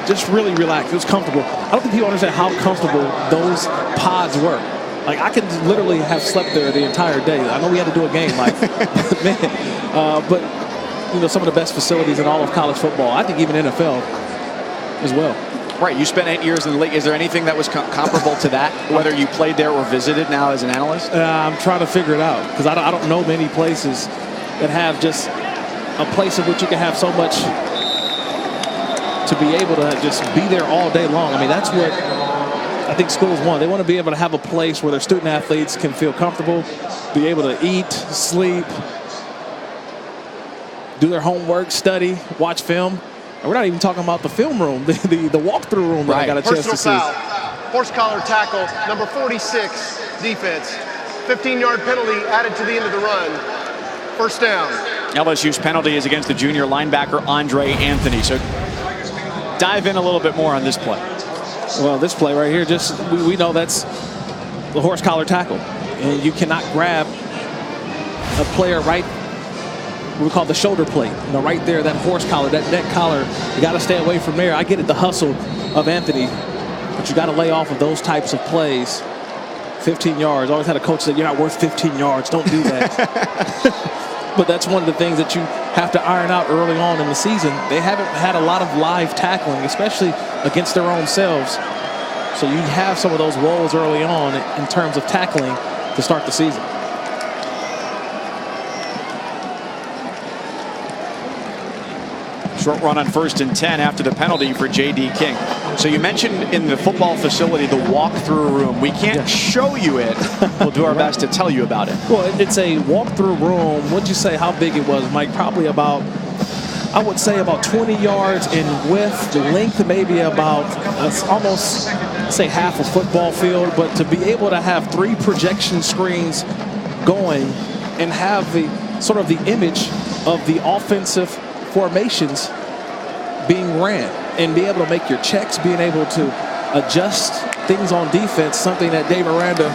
Just really relax. It was comfortable. I don't think people understand how comfortable those pods were. Like, I could literally have slept there the entire day. I know we had to do a game, like, man. But, you know, some of the best facilities in all of college football. I think even NFL as well. Right, you spent 8 years in the league. Is there anything that was comparable to that, whether you played there or visited now as an analyst? I'm trying to figure it out because I don't know many places that have just a place in which you can have so much to be able to just be there all day long. I mean, that's what I think schools want. They want to be able to have a place where their student athletes can feel comfortable, be able to eat, sleep, do their homework, study, watch film. And we're not even talking about the film room, the walkthrough room that I got a chance to see. Personal foul, horse collar tackle, number 46, defense. 15-yard penalty added to the end of the run. First down. LSU's penalty is against the junior linebacker Andre Anthony. So dive in a little bit more on this play. Well, this play right here, just we know that's the horse collar tackle. And you cannot grab a player right, we call the shoulder plate, you know, right there, that horse collar, that neck collar. You got to stay away from there. I get it, the hustle of Anthony, but you got to lay off of those types of plays. 15 yards. Always had a coach say, you're not worth 15 yards. Don't do that. But that's one of the things that you have to iron out early on in the season. They haven't had a lot of live tackling, especially against their own selves. So you have some of those woes early on in terms of tackling to start the season. Short run on 1st and 10 after the penalty for J.D. King. So you mentioned in the football facility the walk-through room. We can't show you it. We'll do our best to tell you about it. Well, it's a walk-through room. What'd you say how big it was, Mike? Probably about, I would say about 20 yards in width. The length maybe about almost, say, half a football field. But to be able to have 3 projection screens going and have the sort of the image of the offensive formations being ran and be able to make your checks, being able to adjust things on defense, something that Dave Aranda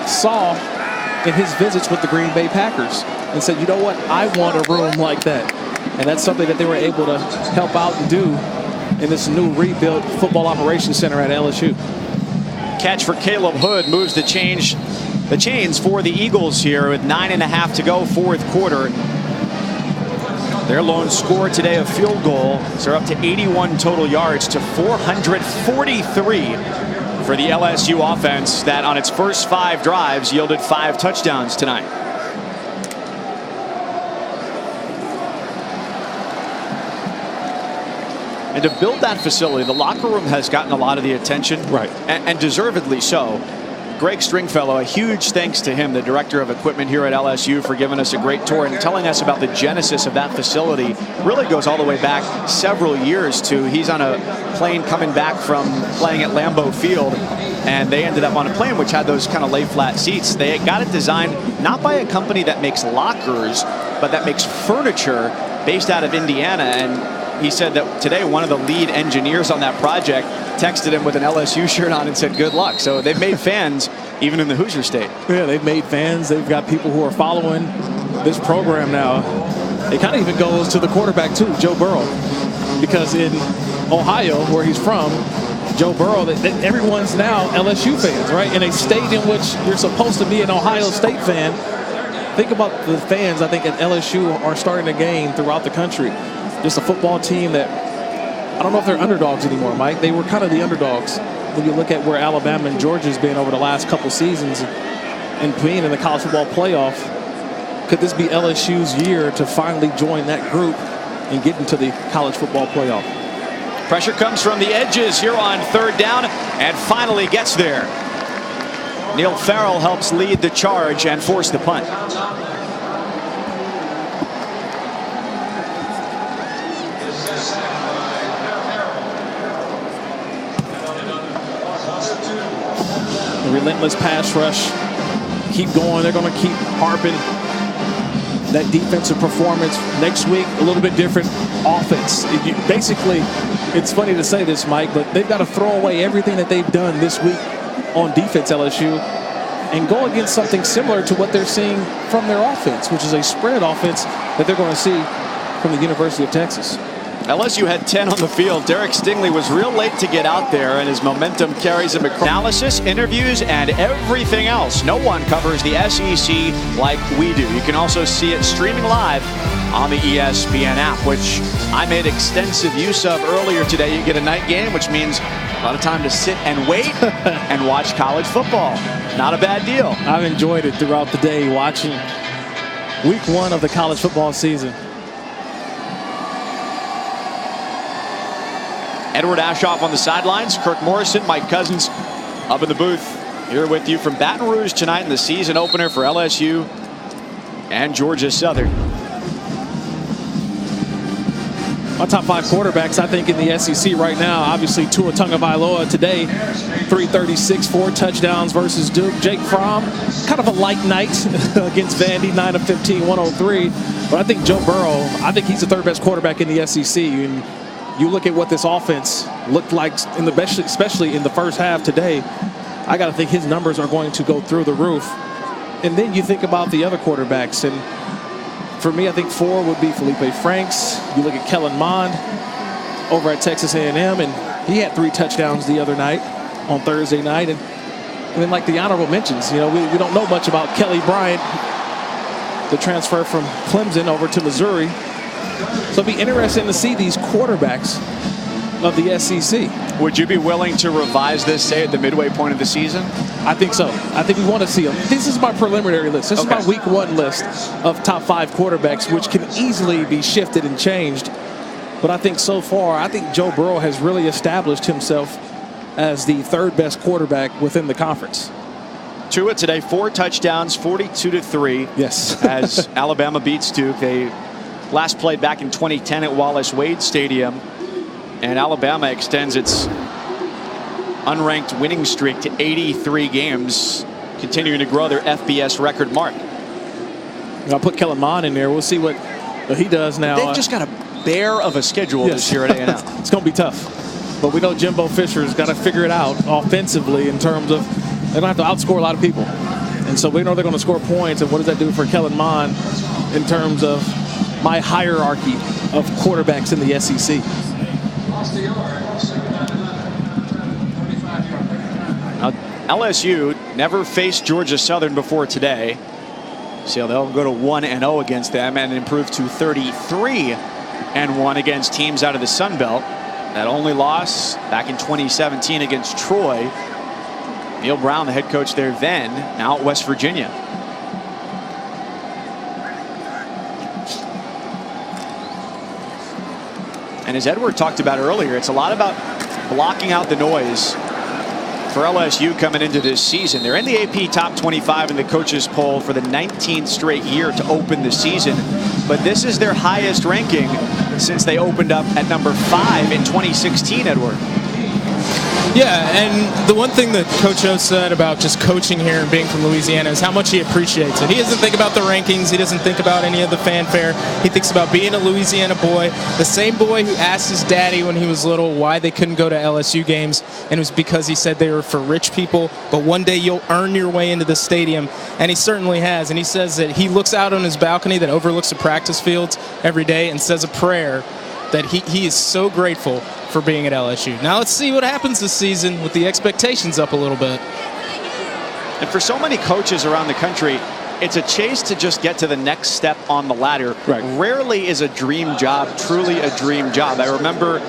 saw in his visits with the Green Bay Packers and said, you know what, I want a room like that. And that's something that they were able to help out and do in this new rebuilt football operations center at LSU. Catch for Caleb Hood moves the chains for the Eagles here with 9.5 to go, 4th quarter. Their lone score today, a field goal. So they're up to 81 total yards to 443 for the LSU offense that on its first 5 drives yielded 5 touchdowns tonight. And to build that facility, the locker room has gotten a lot of the attention. Right. And deservedly so. Greg Stringfellow, a huge thanks to him, the director of equipment here at LSU, for giving us a great tour and telling us about the genesis of that facility. Really goes all the way back several years to he's on a plane coming back from playing at Lambeau Field, and they ended up on a plane which had those kind of lay flat seats. They got it designed not by a company that makes lockers, but that makes furniture based out of Indiana. And he said that today one of the lead engineers on that project texted him with an LSU shirt on and said good luck. So they've made fans even in the Hoosier State. Yeah, they've made fans. They've got people who are following this program now. It kind of even goes to the quarterback too, Joe Burrow, because in Ohio, where he's from, Joe Burrow, everyone's now LSU fans, right? In a state in which you're supposed to be an Ohio State fan. Think about the fans I think at LSU are starting to gain throughout the country. Just a football team that, I don't know if they're underdogs anymore, Mike. They were kind of the underdogs when you look at where Alabama and Georgia's been over the last couple seasons. and being in the college football playoff, could this be LSU's year to finally join that group and get into the college football playoff? Pressure comes from the edges here on 3rd down and finally gets there. Neil Farrell helps lead the charge and force the punt. The relentless pass rush. Keep going. They're going to keep harping. That defensive performance next week, a little bit different offense. Basically, it's funny to say this, Mike, but they've got to throw away everything that they've done this week on defense, LSU, and go against something similar to what they're seeing from their offense, which is a spread offense that they're going to see from the University of Texas. LSU had 10 on the field. Derek Stingley was real late to get out there, and his momentum carries him across. Analysis, interviews, and everything else. No one covers the SEC like we do. You can also see it streaming live on the ESPN app, which I made extensive use of earlier today. You get a night game, which means a lot of time to sit and wait and watch college football. Not a bad deal. I've enjoyed it throughout the day watching week 1 of the college football season. Edward Ashoff on the sidelines. Kirk Morrison, Mike Cousins up in the booth. Here with you from Baton Rouge tonight in the season opener for LSU and Georgia Southern. My top 5 quarterbacks, I think, in the SEC right now, obviously Tua Tagovailoa today, 336, 4 touchdowns versus Duke. Jake Fromm, kind of a light night against Vandy, 9 of 15, 103. But I think Joe Burrow, I think he's the 3rd best quarterback in the SEC. And you look at what this offense looked like, especially in the first half today, I got to think his numbers are going to go through the roof. And then you think about the other quarterbacks, and for me, I think 4 would be Felipe Franks. You look at Kellen Mond over at Texas A&M, and he had 3 touchdowns the other night on Thursday night. And then like the honorable mentions, you know, we don't know much about Kelly Bryant, the transfer from Clemson over to Missouri. So it'll be interesting to see these quarterbacks of the SEC. Would you be willing to revise this, say, at the midway point of the season? I think so. I think we want to see them. This is my preliminary list. This is my week 1 list of top 5 quarterbacks, which can easily be shifted and changed. But I think so far, I think Joe Burrow has really established himself as the 3rd best quarterback within the conference. Tua today, 4 touchdowns, 42-3. Yes. As Alabama beats Duke. They last played back in 2010 at Wallace Wade Stadium. And Alabama extends its unranked winning streak to 83 games, continuing to grow their FBS record mark. I'll put Kellen Mond in there. We'll see what he does now. They've just got a bear of a schedule this year at A&M. It's going to be tough. But we know Jimbo Fisher's got to figure it out offensively in terms of they're going to have to outscore a lot of people. And so we know they're going to score points. And what does that do for Kellen Mond in terms of my hierarchy of quarterbacks in the SEC? Now, LSU never faced Georgia Southern before today, so they'll go to 1-0 against them and improve to 33-1 against teams out of the Sun Belt. That only loss back in 2017 against Troy. Neil Brown, the head coach there then, now at West Virginia. And as Edward talked about earlier, it's a lot about blocking out the noise for LSU coming into this season. They're in the AP top 25 in the coaches poll for the 19th straight year to open the season. But this is their highest ranking since they opened up at number 5 in 2016, Edward. Yeah, and the one thing that Coach O said about just coaching here and being from Louisiana is how much he appreciates it. He doesn't think about the rankings. He doesn't think about any of the fanfare. He thinks about being a Louisiana boy, the same boy who asked his daddy when he was little why they couldn't go to LSU games, and it was because he said they were for rich people, but one day you'll earn your way into the stadium, and he certainly has. And he says that he looks out on his balcony that overlooks the practice fields every day and says a prayer that he is so grateful for being at LSU. Now let's see what happens this season with the expectations up a little bit. And for so many coaches around the country, it's a chase to just get to the next step on the ladder. Right. Rarely is a dream job truly a dream job. I remember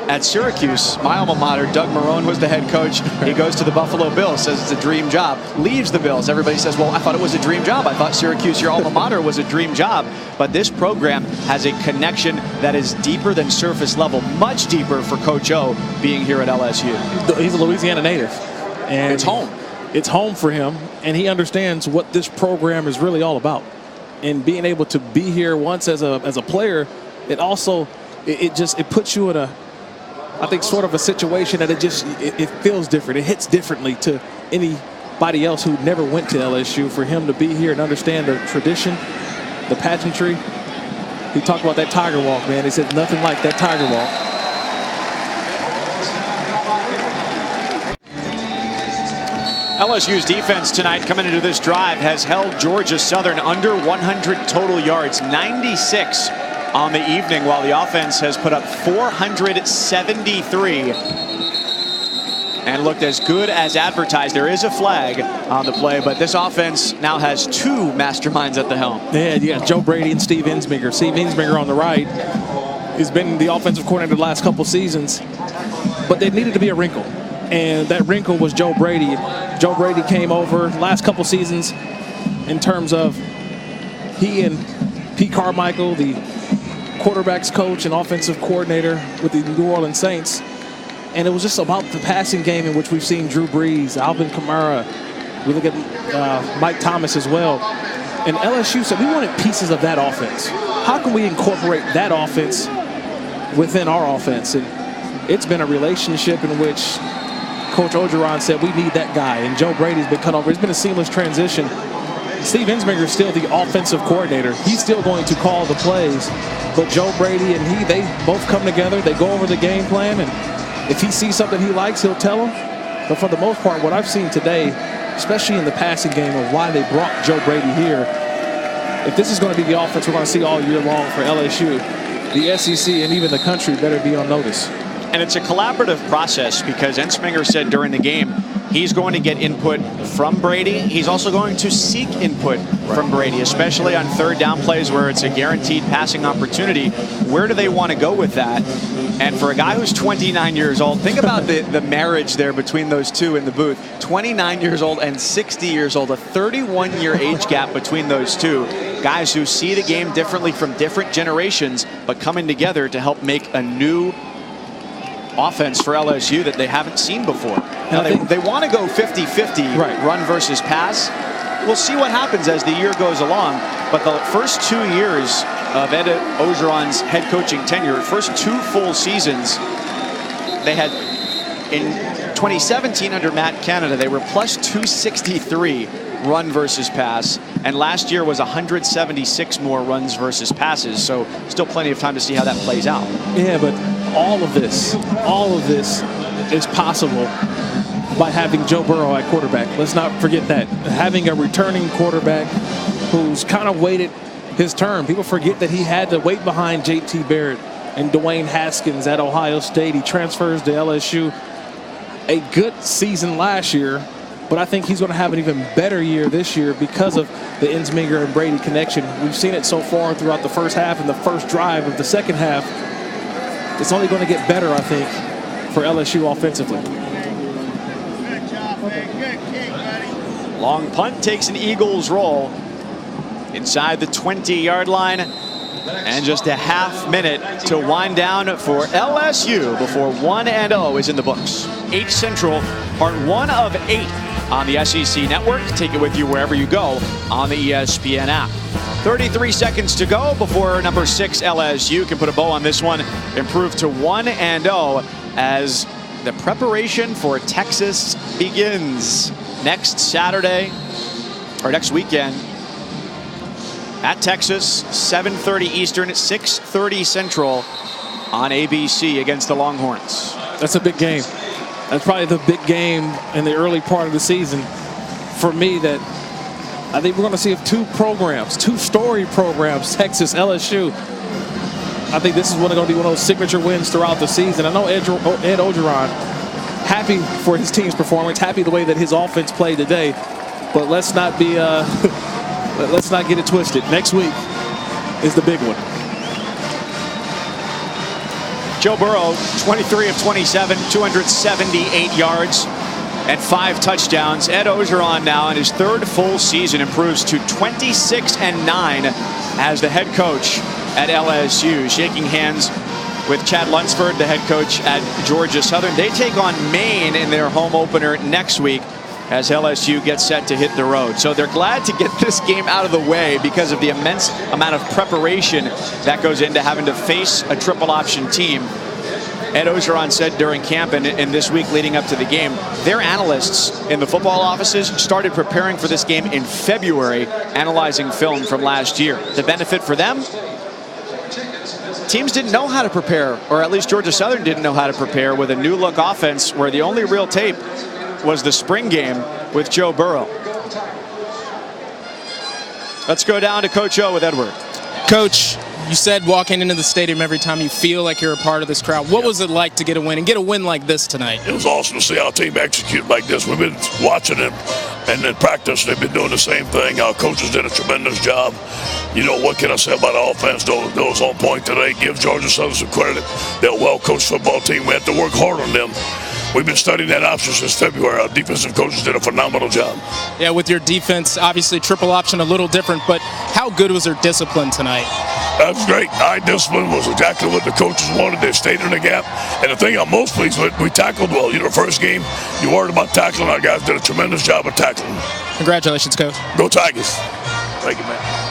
at Syracuse, my alma mater. Doug Marrone was the head coach. He goes to the Buffalo Bills, says it's a dream job, leaves the Bills. Everybody says, well, I thought it was a dream job. I thought Syracuse, your alma mater, was a dream job. But this program has a connection that is deeper than surface level, much deeper for Coach O being here at LSU. He's a Louisiana native. And it's home. It's home for him, and he understands what this program is really all about. And being able to be here once as a player, it also it puts you in a, I think, sort of a situation that it feels different. It hits differently to anybody else who never went to LSU. For him to be here and understand the tradition, the pageantry. He talked about that Tiger Walk, man. He said nothing like that Tiger Walk. LSU's defense tonight coming into this drive has held Georgia Southern under 100 total yards, 96 on the evening, while the offense has put up 473 and looked as good as advertised. There is a flag on the play, but this offense now has two masterminds at the helm. Yeah, you got Joe Brady and Steve Ensminger. Steve Ensminger on the right. He's been the offensive coordinator the last couple seasons, but there needed to be a wrinkle, and that wrinkle was Joe Brady. Joe Brady came over last couple seasons in terms of he and Pete Carmichael, the quarterback's coach and offensive coordinator with the New Orleans Saints. And it was just about the passing game in which we've seen Drew Brees, Alvin Kamara. We look at Mike Thomas as well. And LSU said we wanted pieces of that offense. How can we incorporate that offense within our offense? And it's been a relationship in which Coach Orgeron said we need that guy. And Joe Brady's been cut over. It's been a seamless transition. Steve Ensminger is still the offensive coordinator. He's still going to call the plays. But Joe Brady and they both come together. They go over the game plan. And if he sees something he likes, he'll tell him. But for the most part, what I've seen today, especially in the passing game of why they brought Joe Brady here, if this is going to be the offense we're going to see all year long for LSU, the SEC and even the country better be on notice. And it's a collaborative process because Ensminger said during the game he's going to get input from Brady. He's also going to seek input from Brady, especially on third down plays where it's a guaranteed passing opportunity. Where do they want to go with that? And for a guy who's 29 years old, think about the marriage there between those two in the booth. 29 years old and 60 years old, a 31-year age gap between those two. Guys who see the game differently from different generations, but coming together to help make a new offense for LSU that they haven't seen before. Now they want to go 50-50 run versus pass. We'll see what happens as the year goes along. But the first 2 years of Ed Orgeron's head coaching tenure, first 2 full seasons, they had in 2017 under Matt Canada, they were plus 263 run versus pass, and last year was 176 more runs versus passes. So still plenty of time to see how that plays out. Yeah, but all of this is possible by having Joe Burrow at quarterback. Let's not forget that. Having a returning quarterback who's kind of waited his turn. People forget that he had to wait behind J.T. Barrett and Dwayne Haskins at Ohio State. He transfers to LSU. A good season last year, but I think he's going to have an even better year this year because of the Ensminger and Brady connection. We've seen it so far throughout the first half and the first drive of the second half. It's only going to get better, I think, for LSU offensively. Long punt takes an Eagles roll inside the 20-yard line. And just a half minute to wind down for LSU before 1-0 is in the books. 8 Central, part 1 of 8 on the SEC Network. Take it with you wherever you go on the ESPN app. 33 seconds to go before number 6 LSU can put a bow on this one, improve to 1-0 as the preparation for Texas begins next Saturday or next weekend at Texas, 7:30 Eastern, 6:30 Central on ABC against the Longhorns. That's a big game. That's probably the big game in the early part of the season for me that I think we're going to see 2 programs, 2 story programs, Texas, LSU. I think this is going to be one of those signature wins throughout the season. I know Ed Orgeron, happy for his team's performance, happy the way that his offense played today, but let's not be let's not get it twisted. Next week is the big one. Joe Burrow, 23 of 27, 278 yards and 5 touchdowns. Ed Ogeron now in his 3rd full season improves to 26-9 as the head coach at LSU, shaking hands with Chad Lunsford, the head coach at Georgia Southern. They take on Maine in their home opener next week as LSU gets set to hit the road. So they're glad to get this game out of the way because of the immense amount of preparation that goes into having to face a triple option team. Ed Ogeron said during camp and this week leading up to the game, their analysts in the football offices started preparing for this game in February, analyzing film from last year. The benefit for them? Teams didn't know how to prepare, or at least Georgia Southern didn't know how to prepare with a new look offense where the only real tape was the spring game with Joe Burrow. Let's go down to Coach O with Edward. Coach, you said walking into the stadium every time you feel like you're a part of this crowd. What was it like to get a win and get a win like this tonight? It was awesome to see our team execute like this. We've been watching them, and in practice they've been doing the same thing. Our coaches did a tremendous job. You know, what can I say about our offense? Those on point today. Give Georgia Southern some credit. They're a well-coached football team. We have to work hard on them. We've been studying that option since February. Our defensive coaches did a phenomenal job. Yeah, with your defense, obviously triple option a little different, but how good was their discipline tonight? That was great. Our discipline was exactly what the coaches wanted. They stayed in the gap. And the thing I'm most pleased with, we tackled well. You know, first game, you worried about tackling. Our guys did a tremendous job of tackling. Congratulations, Coach. Go Tigers. Thank you, man.